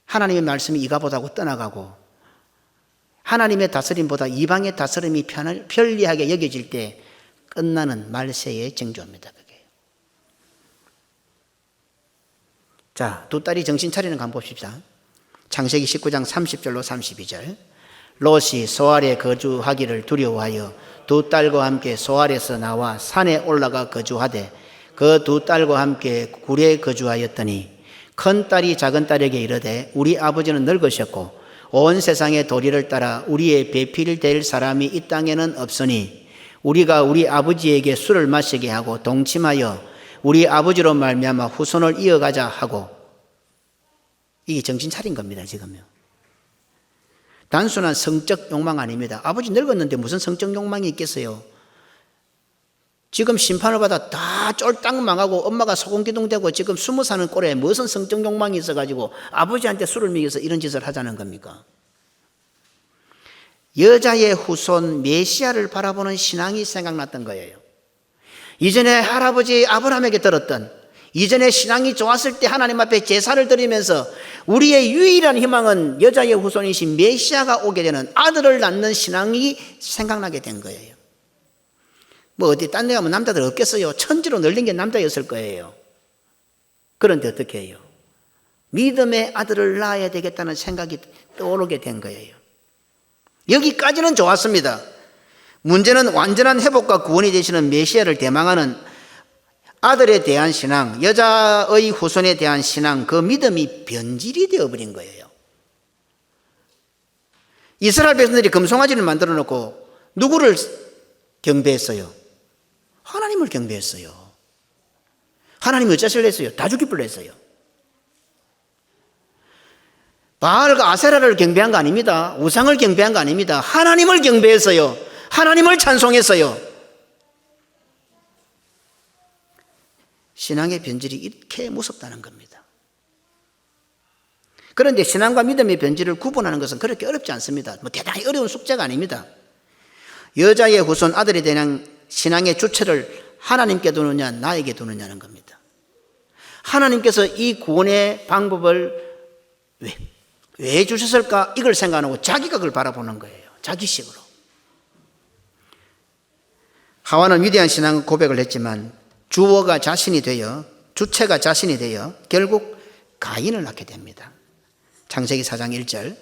하나님의 말씀이 이가보다고 떠나가고 하나님의 다스림보다 이방의 다스림이 편리하게 여겨질 때 끝나는 말세의 징조입니다. 그게. 자, 두 딸이 정신 차리는 거 한번 봅시다. 창세기 19장 30절로 32절. 롯이 소알에 거주하기를 두려워하여 두 딸과 함께 소알에서 나와 산에 올라가 거주하되 그 두 딸과 함께 굴에 거주하였더니 큰 딸이 작은 딸에게 이르되 우리 아버지는 늙으셨고 온 세상의 도리를 따라 우리의 배필될 사람이 이 땅에는 없으니 우리가 우리 아버지에게 술을 마시게 하고 동침하여 우리 아버지로 말미암아 후손을 이어가자 하고. 이게 정신 차린 겁니다. 지금요. 단순한 성적 욕망 아닙니다. 아버지 늙었는데 무슨 성적 욕망이 있겠어요. 지금 심판을 받아 다 쫄딱 망하고 엄마가 소금기둥되고 지금 숨어 사는 꼴에 무슨 성적 욕망이 있어가지고 아버지한테 술을 먹여서 이런 짓을 하자는 겁니까? 여자의 후손 메시아를 바라보는 신앙이 생각났던 거예요. 이전에 할아버지 아브라함에게 들었던, 이전에 신앙이 좋았을 때 하나님 앞에 제사를 드리면서 우리의 유일한 희망은 여자의 후손이신 메시아가 오게 되는 아들을 낳는 신앙이 생각나게 된 거예요. 뭐 어디 딴 데 가면 남자들 없겠어요. 천지로 널린 게 남자였을 거예요. 그런데 어떻게 해요? 믿음의 아들을 낳아야 되겠다는 생각이 떠오르게 된 거예요. 여기까지는 좋았습니다. 문제는 완전한 회복과 구원이 되시는 메시아를 대망하는 아들에 대한 신앙, 여자의 후손에 대한 신앙, 그 믿음이 변질이 되어버린 거예요. 이스라엘 백성들이 금송아지를 만들어 놓고 누구를 경배했어요? 하나님을 경배했어요. 하나님이 어쩌실래 했어요? 다 죽이불려 했어요. 바알과 아세라를 경배한 거 아닙니다. 우상을 경배한 거 아닙니다. 하나님을 경배했어요. 하나님을 찬송했어요. 신앙의 변질이 이렇게 무섭다는 겁니다. 그런데 신앙과 믿음의 변질을 구분하는 것은 그렇게 어렵지 않습니다. 뭐 대단히 어려운 숙제가 아닙니다. 여자의 후손 아들에 대한 신앙의 주체를 하나님께 두느냐 나에게 두느냐는 겁니다. 하나님께서 이 구원의 방법을 왜 주셨을까? 이걸 생각하고 자기가 그걸 바라보는 거예요. 자기식으로. 하와는 위대한 신앙 고백을 했지만 주어가 자신이 되어, 주체가 자신이 되어 결국 가인을 낳게 됩니다. 창세기 4장 1절,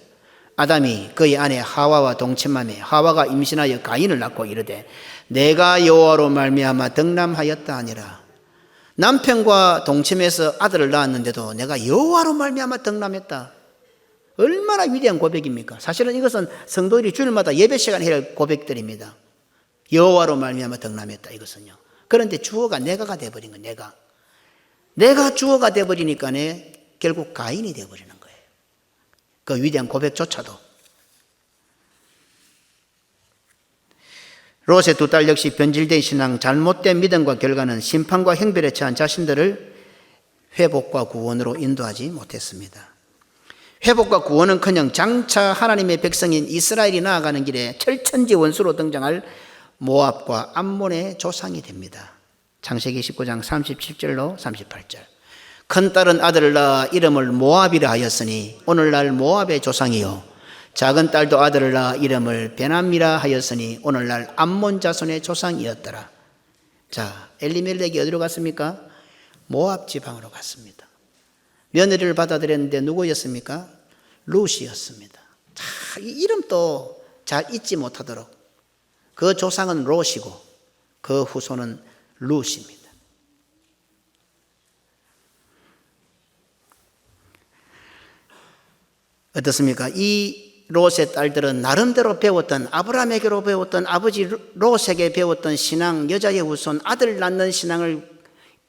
아담이 그의 아내 하와와 동침하며 하와가 임신하여 가인을 낳고 이르되 내가 여호와로 말미암아 덕남하였다 하니라. 남편과 동침해서 아들을 낳았는데도 내가 여호와로 말미암아 덕남했다. 얼마나 위대한 고백입니까? 사실은 이것은 성도들이 주일마다 예배 시간에 해야 할 고백들입니다. 여호와로 말미암아 덕남했다, 이것은요. 그런데 주어가 내가가 되어버린 거예요. 내가 주어가 되어버리니까 결국 가인이 되어버리는 거예요. 그 위대한 고백조차도. 롯의 두 딸 역시 변질된 신앙, 잘못된 믿음과 결과는 심판과 형벌에 처한 자신들을 회복과 구원으로 인도하지 못했습니다. 회복과 구원은커녕 장차 하나님의 백성인 이스라엘이 나아가는 길에 철천지 원수로 등장할 모압과 암몬의 조상이 됩니다. 창세기 19장 37절로 38절. 큰딸은 아들을 낳아 이름을 모압이라 하였으니 오늘날 모압의 조상이요 작은 딸도 아들을 낳아 이름을 베남이라 하였으니 오늘날 암몬 자손의 조상이었더라. 자, 엘리멜렉이 어디로 갔습니까? 모압 지방으로 갔습니다. 며느리를 받아들였는데 누구였습니까? 룻이었습니다. 자, 이 이름도 잘 잊지 못하도록. 그 조상은 롯이고 그 후손은 룻입니다. 어떻습니까? 이 롯의 딸들은 나름대로 배웠던, 아브라함에게로 배웠던, 아버지 롯에게 배웠던 신앙, 여자의 후손, 아들 낳는 신앙을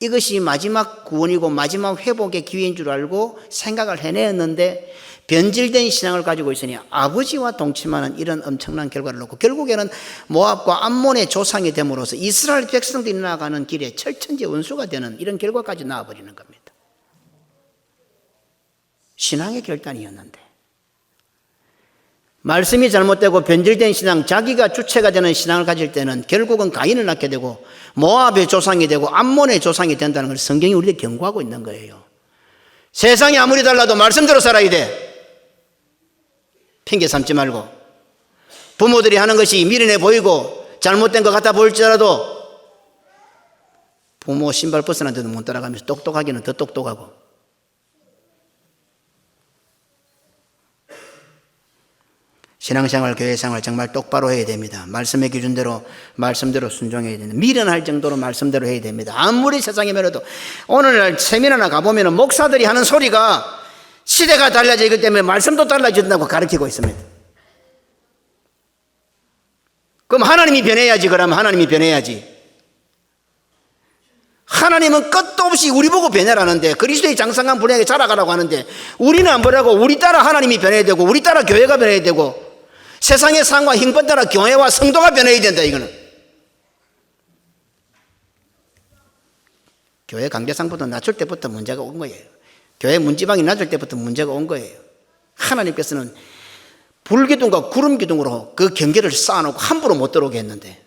이것이 마지막 구원이고 마지막 회복의 기회인 줄 알고 생각을 해내었는데 변질된 신앙을 가지고 있으니 아버지와 동침하는 이런 엄청난 결과를 놓고 결국에는 모압과 암몬의 조상이 됨으로써 이스라엘 백성들이 나아가는 길에 철천지 원수가 되는 이런 결과까지 나와버리는 겁니다. 신앙의 결단이었는데 말씀이 잘못되고 변질된 신앙, 자기가 주체가 되는 신앙을 가질 때는 결국은 가인을 낳게 되고 모압의 조상이 되고 암몬의 조상이 된다는 걸 성경이 우리에게 경고하고 있는 거예요. 세상이 아무리 달라도 말씀대로 살아야 돼. 핑계 삼지 말고. 부모들이 하는 것이 미련해 보이고 잘못된 것 같아 보일지라도 부모 신발 벗어난 데도 못 따라가면서 똑똑하기는 더 똑똑하고 신앙생활, 교회생활 정말 똑바로 해야 됩니다. 말씀의 기준대로, 말씀대로 순종해야 됩니다. 미련할 정도로 말씀대로 해야 됩니다. 아무리 세상에 밀어도 오늘날 세미나나 가보면 목사들이 하는 소리가 시대가 달라지기 때문에 말씀도 달라진다고 가르치고 있습니다. 그럼 하나님이 변해야지. 그러면 하나님이 변해야지. 하나님은 끝도 없이 우리 보고 변해라는데 그리스도의 장성한 분에게 자라가라고 하는데 우리는 안 변하고 우리 따라 하나님이 변해야 되고 우리 따라 교회가 변해야 되고 세상의 상과 형편 따라 교회와 성도가 변해야 된다. 이거는 교회 관계상부터 낮출 때부터 문제가 온 거예요. 교회 문지방이 낮을 때부터 문제가 온 거예요. 하나님께서는 불기둥과 구름기둥으로 그 경계를 쌓아놓고 함부로 못 들어오게 했는데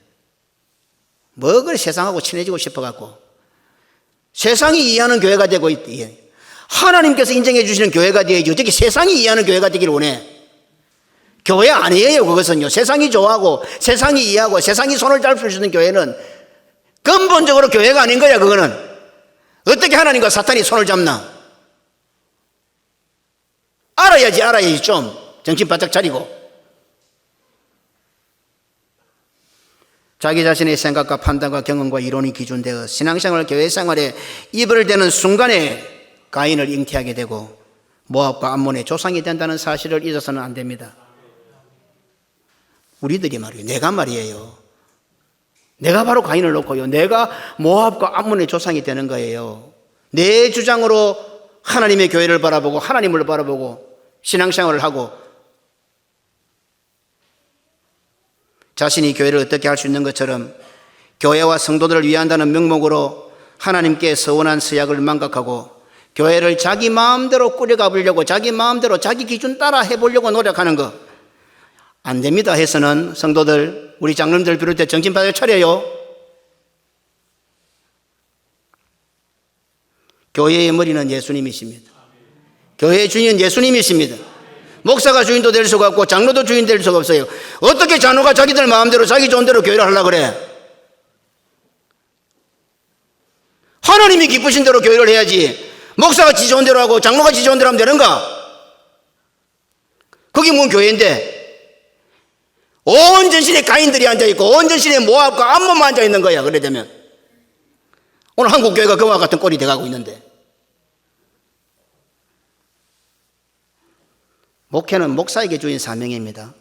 뭐 그래 세상하고 친해지고 싶어갖고 세상이 이해하는 교회가 되고 있대. 하나님께서 인정해 주시는 교회가 되어야지 어떻게 세상이 이해하는 교회가 되기를 원해. 교회 아니에요. 그것은요, 세상이 좋아하고 세상이 이해하고 세상이 손을 잡을 수 있는 교회는 근본적으로 교회가 아닌 거야. 그거는 어떻게 하나님과 사탄이 손을 잡나 알아야지. 좀 정신 바짝 차리고 자기 자신의 생각과 판단과 경험과 이론이 기준되어 신앙생활 교회 생활에 입을 대는 순간에 가인을 잉태하게 되고 모압과 암몬의 조상이 된다는 사실을 잊어서는 안 됩니다. 우리들이 말이에요, 내가 말이에요, 내가 바로 가인을 놓고요, 내가 모압과 암몬의 조상이 되는 거예요. 내 주장으로 하나님의 교회를 바라보고 하나님을 바라보고 신앙생활을 하고 자신이 교회를 어떻게 할 수 있는 것처럼 교회와 성도들을 위한다는 명목으로 하나님께 서원한 서약을 망각하고 교회를 자기 마음대로 꾸려가 보려고 자기 마음대로 자기 기준 따라 해보려고 노력하는 거 안 됩니다. 해서는 성도들, 우리 장로님들 비롯해 정신 바짝 차려요. 교회의 머리는 예수님이십니다. 교회의 주인은 예수님이십니다. 목사가 주인도 될 수가 없고 장로도 주인 될 수가 없어요. 어떻게 장로가 자기들 마음대로 자기 좋은대로 교회를 하려고 그래? 하나님이 기쁘신 대로 교회를 해야지 목사가 지 좋은 대로 하고 장로가 지 좋은 대로 하면 되는가? 그게 뭔 교회인데 온 전신에 가인들이 앉아있고 온 전신에 모압과 암몬만 앉아있는 거야. 그래 되면 오늘 한국 교회가 그와 같은 꼴이 돼가고 있는데, 목회는 목사에게 주인 사명입니다.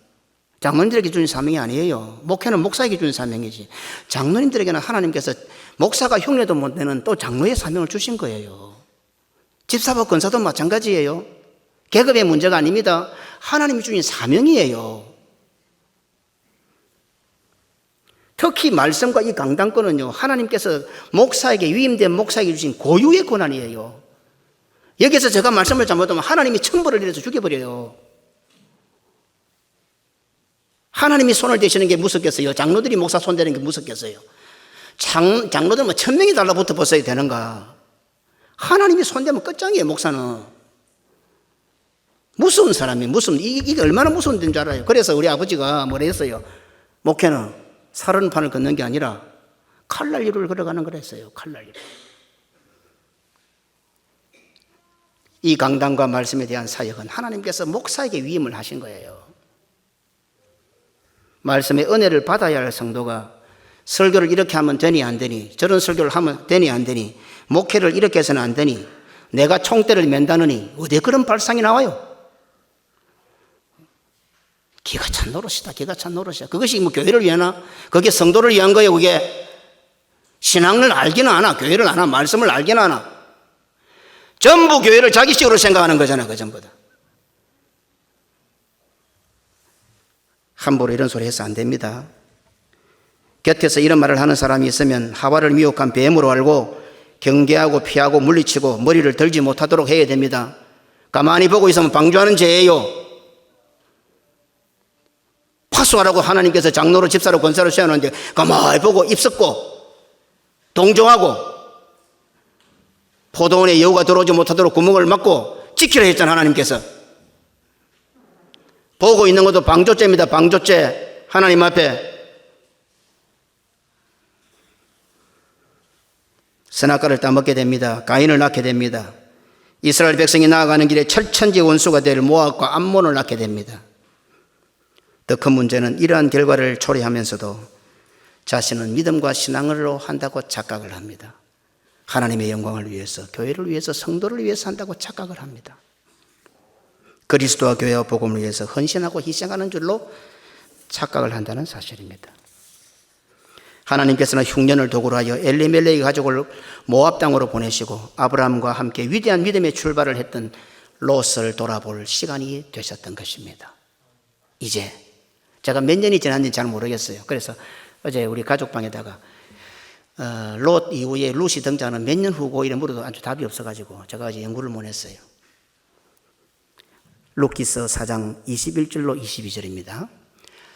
장로님들에게 주인 사명이 아니에요. 목회는 목사에게 주인 사명이지. 장로님들에게는 하나님께서 목사가 흉내도 못 내는 또 장로의 사명을 주신 거예요. 집사와 권사도 마찬가지예요. 계급의 문제가 아닙니다. 하나님이 주신 사명이에요. 특히 말씀과 이 강단권은요, 하나님께서 목사에게, 위임된 목사에게 주신 고유의 권한이에요. 여기서 제가 말씀을 잘못하면 하나님이 천벌을 내려서 죽여버려요. 하나님이 손을 대시는 게 무섭겠어요? 장로들이 목사 손대는 게 무섭겠어요? 장로들 뭐 1000명이 달라붙어 벗어야 되는가? 하나님이 손대면 끝장이에요. 목사는 무서운 사람이 이게 얼마나 무서운 데인 줄 알아요? 그래서 우리 아버지가 뭐라 했어요? 목회는 살은판을 걷는 게 아니라 칼날리를 걸어가는 거랬어요. 칼날리를. 이 강단과 말씀에 대한 사역은 하나님께서 목사에게 위임을 하신 거예요. 말씀의 은혜를 받아야 할 성도가 설교를 이렇게 하면 되니 안 되니, 저런 설교를 하면 되니 안 되니, 목회를 이렇게 해서는 안 되니, 내가 총대를 맨다느니, 어디에 그런 발상이 나와요? 기가 찬 노릇이다. 기가 찬 노릇이야. 그것이 뭐 교회를 위하나? 그게 성도를 위한 거예요. 그게 신앙을 알기는 않아. 교회를 안 하나? 말씀을 알기는 않아? 전부 교회를 자기식으로 생각하는 거잖아. 그 전부 다. 함부로 이런 소리 해서 안 됩니다. 곁에서 이런 말을 하는 사람이 있으면 하와를 미혹한 뱀으로 알고 경계하고 피하고 물리치고 머리를 들지 못하도록 해야 됩니다. 가만히 보고 있으면 방조하는 죄예요. 파수하라고 하나님께서 장로로 집사로 권사로 세워놓는데 가만히 보고 입 썩고 동정하고 포도원에 여우가 들어오지 못하도록 구멍을 막고 지키라 했잖아. 하나님께서. 보고 있는 것도 방조죄입니다. 방조죄. 하나님 앞에. 선악과를 따먹게 됩니다. 가인을 낳게 됩니다. 이스라엘 백성이 나아가는 길에 철천지 원수가 될 모압과 암몬을 낳게 됩니다. 더 큰 문제는 이러한 결과를 초래하면서도 자신은 믿음과 신앙으로 한다고 착각을 합니다. 하나님의 영광을 위해서, 교회를 위해서, 성도를 위해서 한다고 착각을 합니다. 그리스도와 교회와 복음을 위해서 헌신하고 희생하는 줄로 착각을 한다는 사실입니다. 하나님께서는 흉년을 도구로 하여 엘리멜렉의 가족을 모압 땅으로 보내시고 아브라함과 함께 위대한 믿음의 출발을 했던 롯을 돌아볼 시간이 되셨던 것입니다. 이제 제가 몇 년이 지났는지 잘 모르겠어요. 그래서 어제 우리 가족방에다가 롯 이후에 룻이 등장하는 몇 년 후고 이런 물어도 아주 답이 없어가지고 제가 어제 연구를 못 했어요. 룻기서 4장 21절로 22절입니다.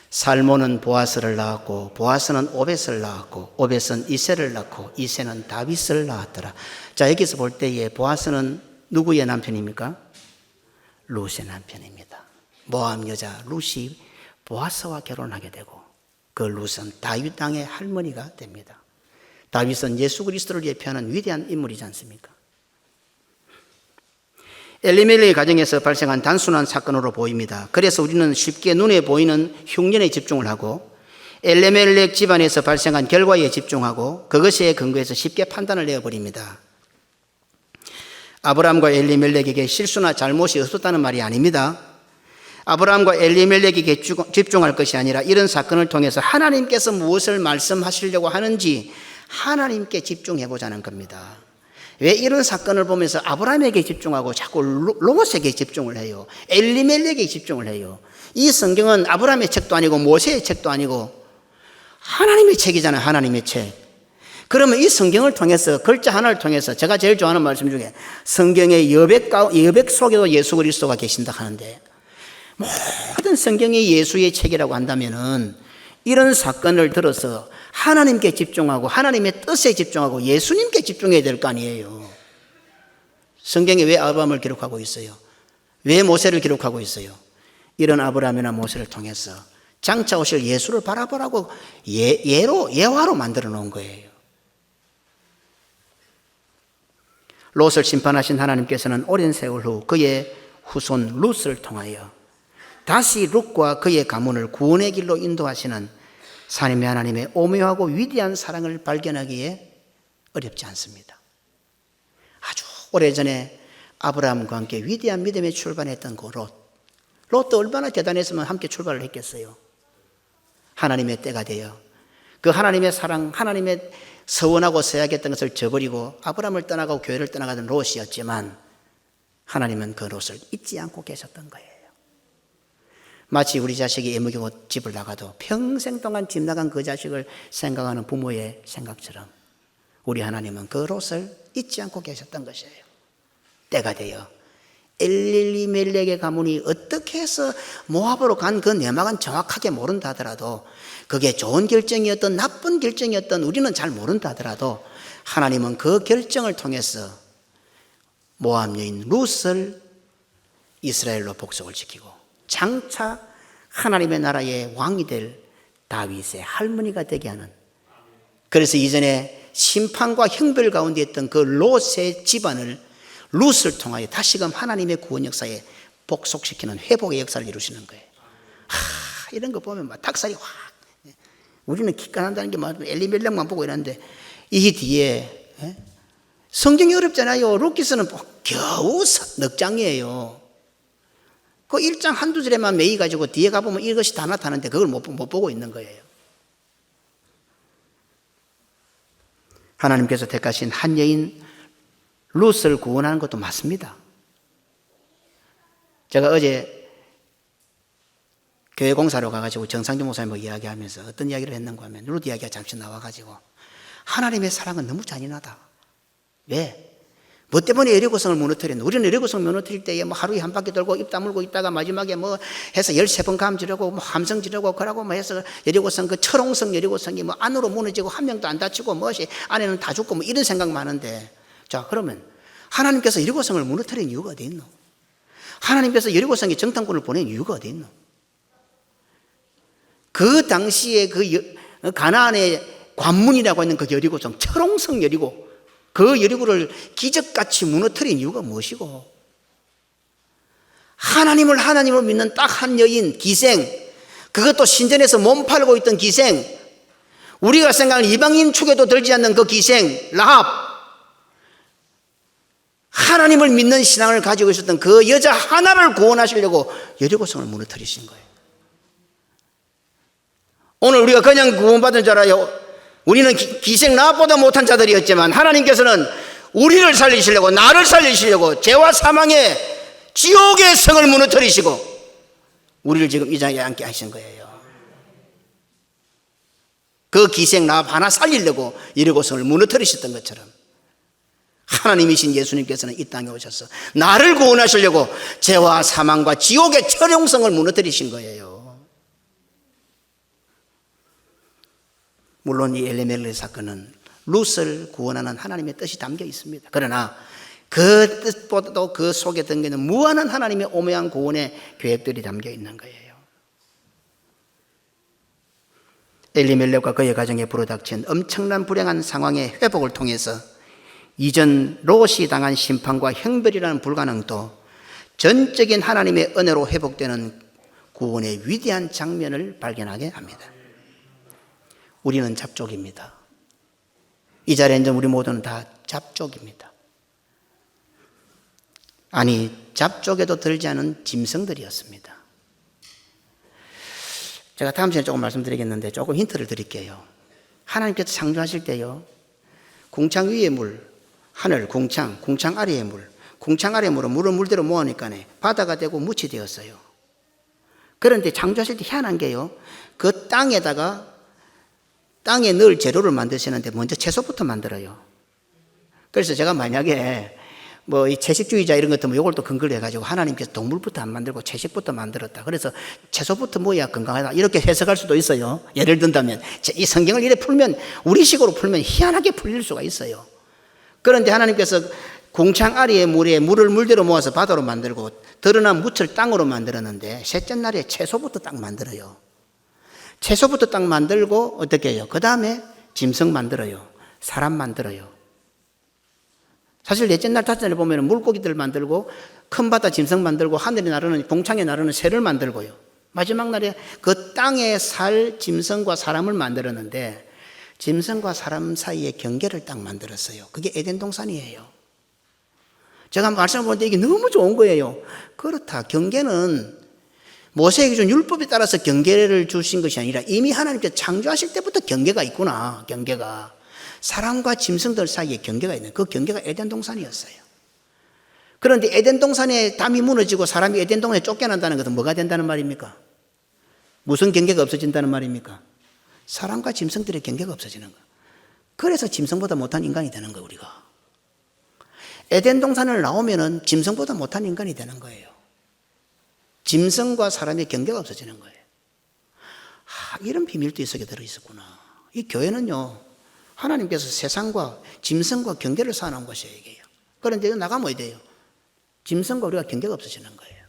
살몬은 보아스를 낳았고 보아스는 오벳을 낳았고 오벳은 이새를 낳고 이새는 다윗을 낳았더라. 자, 여기서 볼 때에 보아스는 누구의 남편입니까? 룻의 남편입니다. 모압 여자 룻이 보아스와 결혼하게 되고 그 룻은 다윗 땅의 할머니가 됩니다. 다윗은 예수 그리스도를 예표하는 위대한 인물이지 않습니까? 엘리멜렉의 가정에서 발생한 단순한 사건으로 보입니다. 그래서 우리는 쉽게 눈에 보이는 흉년에 집중을 하고 엘리멜렉 집안에서 발생한 결과에 집중하고 그것에 근거해서 쉽게 판단을 내어버립니다. 아브라함과 엘리멜렉에게 실수나 잘못이 없었다는 말이 아닙니다. 아브라함과 엘리멜렉에게 집중할 것이 아니라 이런 사건을 통해서 하나님께서 무엇을 말씀하시려고 하는지 하나님께 집중해보자는 겁니다. 왜 이런 사건을 보면서 아브라함에게 집중하고 자꾸 롯에게 집중을 해요? 엘리멜렉에게 집중을 해요? 이 성경은 아브라함의 책도 아니고 모세의 책도 아니고 하나님의 책이잖아요. 하나님의 책. 그러면 이 성경을 통해서 글자 하나를 통해서 제가 제일 좋아하는 말씀 중에 성경의 여백 속에도 예수 그리스도가 계신다 하는데 모든 성경이 예수의 책이라고 한다면은 이런 사건을 들어서 하나님께 집중하고 하나님의 뜻에 집중하고 예수님께 집중해야 될 거 아니에요. 성경에 왜 아브라함을 기록하고 있어요? 왜 모세를 기록하고 있어요? 이런 아브라함이나 모세를 통해서 장차 오실 예수를 바라보라고 예화로 만들어 놓은 거예요. 롯을 심판하신 하나님께서는 오랜 세월 후 그의 후손 룻을 통하여 다시 룻과 그의 가문을 구원의 길로 인도하시는 하나님의 하나님의 오묘하고 위대한 사랑을 발견하기에 어렵지 않습니다. 아주 오래전에 아브라함과 함께 위대한 믿음에 출발했던 그 롯도 얼마나 대단했으면 함께 출발을 했겠어요. 하나님의 때가 되어 그 하나님의 사랑, 하나님의 서원하고 서약했던 것을 저버리고 아브라함을 떠나가고 교회를 떠나가던 롯이었지만 하나님은 그 롯을 잊지 않고 계셨던 거예요. 마치 우리 자식이 애먹이고 집을 나가도 평생 동안 집 나간 그 자식을 생각하는 부모의 생각처럼 우리 하나님은 그 롯을 잊지 않고 계셨던 것이에요. 때가 되어 엘리멜렉의 가문이 어떻게 해서 모압으로 간 그 내막은 정확하게 모른다 하더라도 그게 좋은 결정이었던 나쁜 결정이었던 우리는 잘 모른다 하더라도 하나님은 그 결정을 통해서 모압 여인 룻을 이스라엘로 복속을 지키고 장차 하나님의 나라의 왕이 될 다윗의 할머니가 되게 하는, 그래서 이전에 심판과 형벌 가운데 있던 그 롯의 집안을 룻을 통하여 다시금 하나님의 구원 역사에 복속시키는 회복의 역사를 이루시는 거예요. 이런 거 보면 막 닭살이 확, 우리는 기권한다는 게 막 엘리멜렉만 보고 이러는데 이 뒤에 성경이 어렵잖아요. 룻기서는 겨우 넉 장이에요. 그 1장 한두 절에만 매이 가지고 뒤에 가보면 이것이 다 나타나는데 그걸 못 보고 있는 거예요. 하나님께서 택하신 한 여인 룻을 구원하는 것도 맞습니다. 제가 어제 교회 공사로 가가지고 정상규 목사님하고 이야기하면서 어떤 이야기를 했는가 하면 룻 이야기가 잠시 나와가지고 하나님의 사랑은 너무 잔인하다. 왜? 뭐 때문에 여리고성을 무너뜨렸나? 우리는 여리고성 무너뜨릴 때에 뭐 하루에 한 바퀴 돌고 입 다물고 있다가 마지막에 뭐 해서 13번 감 지르고 뭐 함성 지르고 그러고 뭐 해서 여리고성 그 철옹성 여리고성이 뭐 안으로 무너지고 한 명도 안 다치고 뭐시 안에는 다 죽고 뭐 이런 생각 많은데, 자 그러면 하나님께서 여리고성을 무너뜨린 이유가 어디 있노? 하나님께서 여리고성에 정탐꾼을 보낸 이유가 어디 있노? 그 당시에 그 가나안의 관문이라고 있는 그 여리고성, 철옹성 여리고, 그 여리고를 기적같이 무너뜨린 이유가 무엇이고, 하나님을 믿는 딱 한 여인 기생, 그것도 신전에서 몸 팔고 있던 기생, 우리가 생각하는 이방인 축에도 들지 않는 그 기생 라합, 하나님을 믿는 신앙을 가지고 있었던 그 여자 하나를 구원하시려고 여리고성을 무너뜨리신 거예요. 오늘 우리가 그냥 구원받은 줄 알아요. 우리는 기생 라합보다 못한 자들이었지만 하나님께서는 우리를 살리시려고, 나를 살리시려고 죄와 사망의 지옥의 성을 무너뜨리시고 우리를 지금 이 자리에 앉게 하신 거예요. 그 기생 라합 하나 살리려고 여리고성을 무너뜨리셨던 것처럼 하나님이신 예수님께서는 이 땅에 오셔서 나를 구원하시려고 죄와 사망과 지옥의 철용성을 무너뜨리신 거예요. 물론 이 엘리멜렉 사건은 룻을 구원하는 하나님의 뜻이 담겨 있습니다. 그러나 그 뜻보다도 그 속에 담겨있는 무한한 하나님의 오묘한 구원의 계획들이 담겨 있는 거예요. 엘리멜렉과 그의 가정에 불어닥친 엄청난 불행한 상황의 회복을 통해서 이전 롯이 당한 심판과 형벌이라는 불가능도 전적인 하나님의 은혜로 회복되는 구원의 위대한 장면을 발견하게 합니다. 우리는 잡족입니다. 이 자리에 있는 우리 모두는 다 잡족입니다. 아니, 잡족에도 들지 않은 짐승들이었습니다. 제가 다음 시간에 조금 말씀드리겠는데 조금 힌트를 드릴게요. 하나님께서 창조하실 때요, 궁창 위의 물, 하늘, 궁창 아래의 물, 궁창 아래의 물은 물을 물대로 모으니까 바다가 되고 묻이 되었어요. 그런데 창조하실 때 희한한 게요, 그 땅에 넣을 재료를 만드시는데 먼저 채소부터 만들어요. 그래서 제가 만약에 이 채식주의자 이런 것들 이걸 또 근거로 해가지고 하나님께서 동물부터 안 만들고 채식부터 만들었다, 그래서 채소부터 모여야 건강하다, 이렇게 해석할 수도 있어요. 예를 든다면 이 성경을 이렇게 풀면, 우리식으로 풀면 희한하게 풀릴 수가 있어요. 그런데 하나님께서 궁창 아래의 물에 물을 물대로 모아서 바다로 만들고 드러난 묻을 땅으로 만들었는데 셋째 날에 채소부터 딱 만들어요. 채소부터 딱 만들고 어떻게 해요? 그 다음에 짐승 만들어요. 사람 만들어요. 사실 넷째 날, 다섯째 날에 보면 물고기들 만들고 큰 바다 짐승 만들고 하늘에 나르는, 궁창에 나르는 새를 만들고요. 마지막 날에 그 땅에 살 짐승과 사람을 만들었는데 짐승과 사람 사이의 경계를 딱 만들었어요. 그게 에덴 동산이에요. 제가 말씀을 보는데 이게 너무 좋은 거예요. 그렇다, 경계는 모세에게 준 율법에 따라서 경계를 주신 것이 아니라 이미 하나님께서 창조하실 때부터 경계가 있구나. 경계가 사람과 짐승들 사이에 경계가 있는, 그 경계가 에덴 동산이었어요. 그런데 에덴 동산에 담이 무너지고 사람이 에덴 동산에 쫓겨난다는 것은 뭐가 된다는 말입니까? 무슨 경계가 없어진다는 말입니까? 사람과 짐승들의 경계가 없어지는 거예요. 그래서 짐승보다 못한 인간이 되는 거예요. 우리가 에덴 동산을 나오면은 짐승보다 못한 인간이 되는 거예요. 짐승과 사람의 경계가 없어지는 거예요. 이런 비밀도 이 속에 들어있었구나. 이 교회는요, 하나님께서 세상과 짐승과 경계를 쌓아놓은 것이에요. 이게요. 그런데 이거 나가면 어디 돼요? 짐승과 우리가 경계가 없어지는 거예요.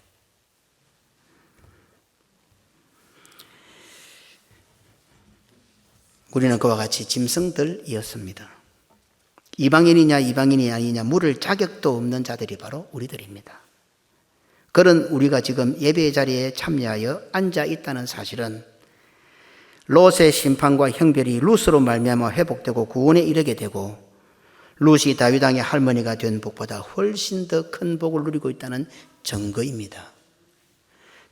우리는 그와 같이 짐승들이었습니다. 이방인이냐 이방인이 아니냐 물을 자격도 없는 자들이 바로 우리들입니다. 그런 우리가 지금 예배의 자리에 참여하여 앉아 있다는 사실은 롯의 심판과 형벌이 룻으로 말미암아 회복되고 구원에 이르게 되고 룻이 다윗 왕의 할머니가 된 복보다 훨씬 더 큰 복을 누리고 있다는 증거입니다.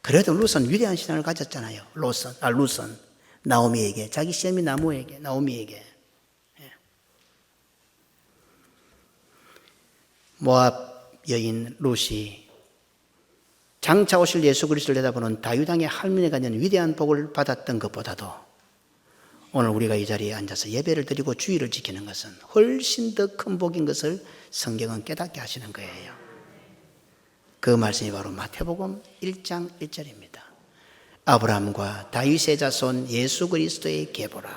그래도 룻은 위대한 신앙을 가졌잖아요. 룻은 나오미에게, 자기 시어미 나오미에게. 모압 여인 룻이 장차 오실 예수 그리스도를 내다보는 다윗 왕의 할머니가 된 위대한 복을 받았던 것보다도 오늘 우리가 이 자리에 앉아서 예배를 드리고 주의를 지키는 것은 훨씬 더 큰 복인 것을 성경은 깨닫게 하시는 거예요. 그 말씀이 바로 마태복음 1장 1절입니다. 아브라함과 다윗의 자손 예수 그리스도의 계보라.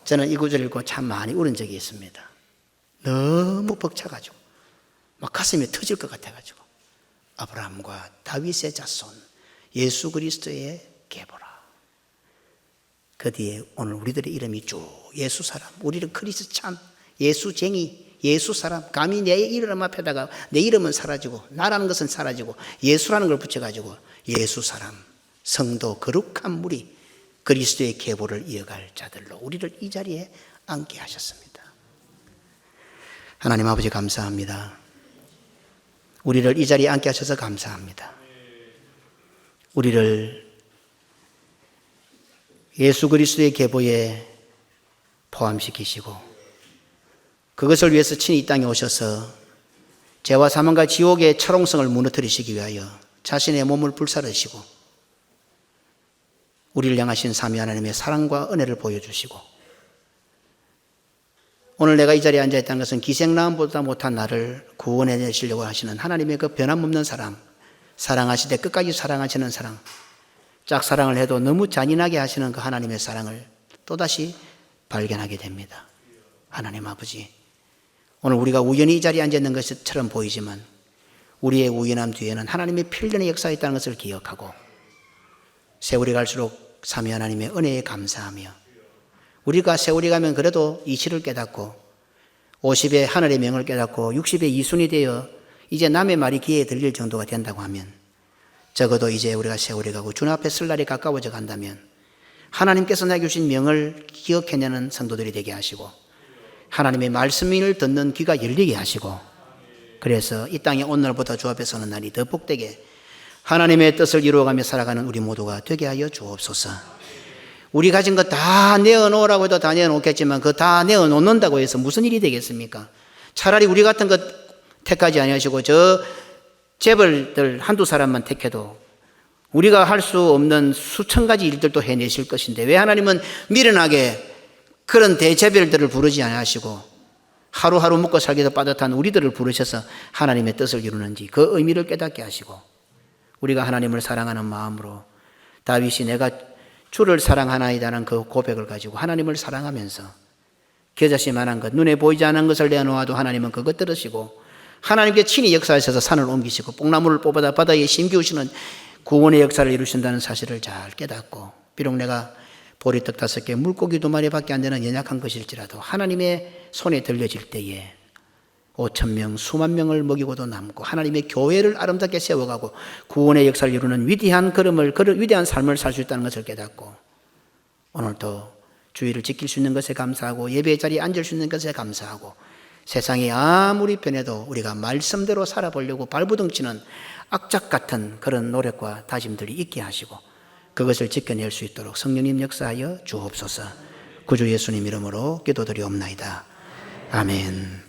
저는 이 구절을 읽고 참 많이 울은 적이 있습니다. 너무 벅차가지고 막 가슴이 터질 것 같아가지고, 아브라함과 다윗의 자손 예수 그리스도의 계보라. 그 뒤에 오늘 우리들의 이름이 쭉 예수 사람, 우리는 크리스찬, 예수쟁이, 예수 사람. 감히 내 이름 앞에다가 내 이름은 사라지고 나라는 것은 사라지고 예수라는 걸 붙여가지고 예수 사람, 성도, 거룩한 무리, 그리스도의 계보를 이어갈 자들로 우리를 이 자리에 앉게 하셨습니다. 하나님 아버지 감사합니다. 우리를 이 자리에 앉게 하셔서 감사합니다. 우리를 예수 그리스도의 계보에 포함시키시고 그것을 위해서 친히 이 땅에 오셔서 죄와 사망과 지옥의 철옹성을 무너뜨리시기 위하여 자신의 몸을 불사르시고 우리를 향하신 삼위 하나님의 사랑과 은혜를 보여주시고 오늘 내가 이 자리에 앉아있다는 것은 기생나무보다 못한 나를 구원해 내시려고 하시는 하나님의 그 변함없는 사랑, 사랑하시되 끝까지 사랑하시는 사랑, 짝사랑을 해도 너무 잔인하게 하시는 그 하나님의 사랑을 또다시 발견하게 됩니다. 하나님 아버지, 오늘 우리가 우연히 이 자리에 앉아있는 것처럼 보이지만 우리의 우연함 뒤에는 하나님의 필연의 역사가 있다는 것을 기억하고 세월이 갈수록 삼위 하나님의 은혜에 감사하며 우리가 세월이 가면 그래도 이치를 깨닫고 50의 하늘의 명을 깨닫고 60의 이순이 되어 이제 남의 말이 귀에 들릴 정도가 된다고 하면 적어도 이제 우리가 세월이 가고 주님 앞에 설 날이 가까워져 간다면 하나님께서 내게 주신 명을 기억해내는 성도들이 되게 하시고 하나님의 말씀을 듣는 귀가 열리게 하시고 그래서 이 땅에 오늘부터 주 앞에 서는 날이 더 복되게 하나님의 뜻을 이루어가며 살아가는 우리 모두가 되게 하여 주옵소서. 우리 가진 거 다 내어놓으라고 해도 다 내어놓겠지만 그 다 내어놓는다고 해서 무슨 일이 되겠습니까? 차라리 우리 같은 것 택하지 아니하시고 저 재벌들 한두 사람만 택해도 우리가 할 수 없는 수천 가지 일들도 해내실 것인데 왜 하나님은 미련하게 그런 대재벌들을 부르지 아니하시고 하루하루 먹고 살기도 빠듯한 우리들을 부르셔서 하나님의 뜻을 이루는지 그 의미를 깨닫게 하시고 우리가 하나님을 사랑하는 마음으로 다윗이 내가 주를 사랑하나이다는 그 고백을 가지고 하나님을 사랑하면서 겨자씨만한 것, 눈에 보이지 않은 것을 내놓아도 하나님은 그것 들으시고 하나님께 친히 역사하셔서 산을 옮기시고 뽕나무를 뽑아다 바다에 심기우시는 구원의 역사를 이루신다는 사실을 잘 깨닫고 비록 내가 보리떡 5개, 물고기 2마리밖에 안 되는 연약한 것일지라도 하나님의 손에 들려질 때에 5,000명, 수만 명을 먹이고도 남고 하나님의 교회를 아름답게 세워가고 구원의 역사를 이루는 위대한 위대한 삶을 살 수 있다는 것을 깨닫고 오늘도 주의를 지킬 수 있는 것에 감사하고 예배의 자리에 앉을 수 있는 것에 감사하고 세상이 아무리 변해도 우리가 말씀대로 살아보려고 발부둥치는 악작 같은 그런 노력과 다짐들이 있게 하시고 그것을 지켜낼 수 있도록 성령님 역사하여 주옵소서. 구주 예수님 이름으로 기도드리옵나이다. 아멘.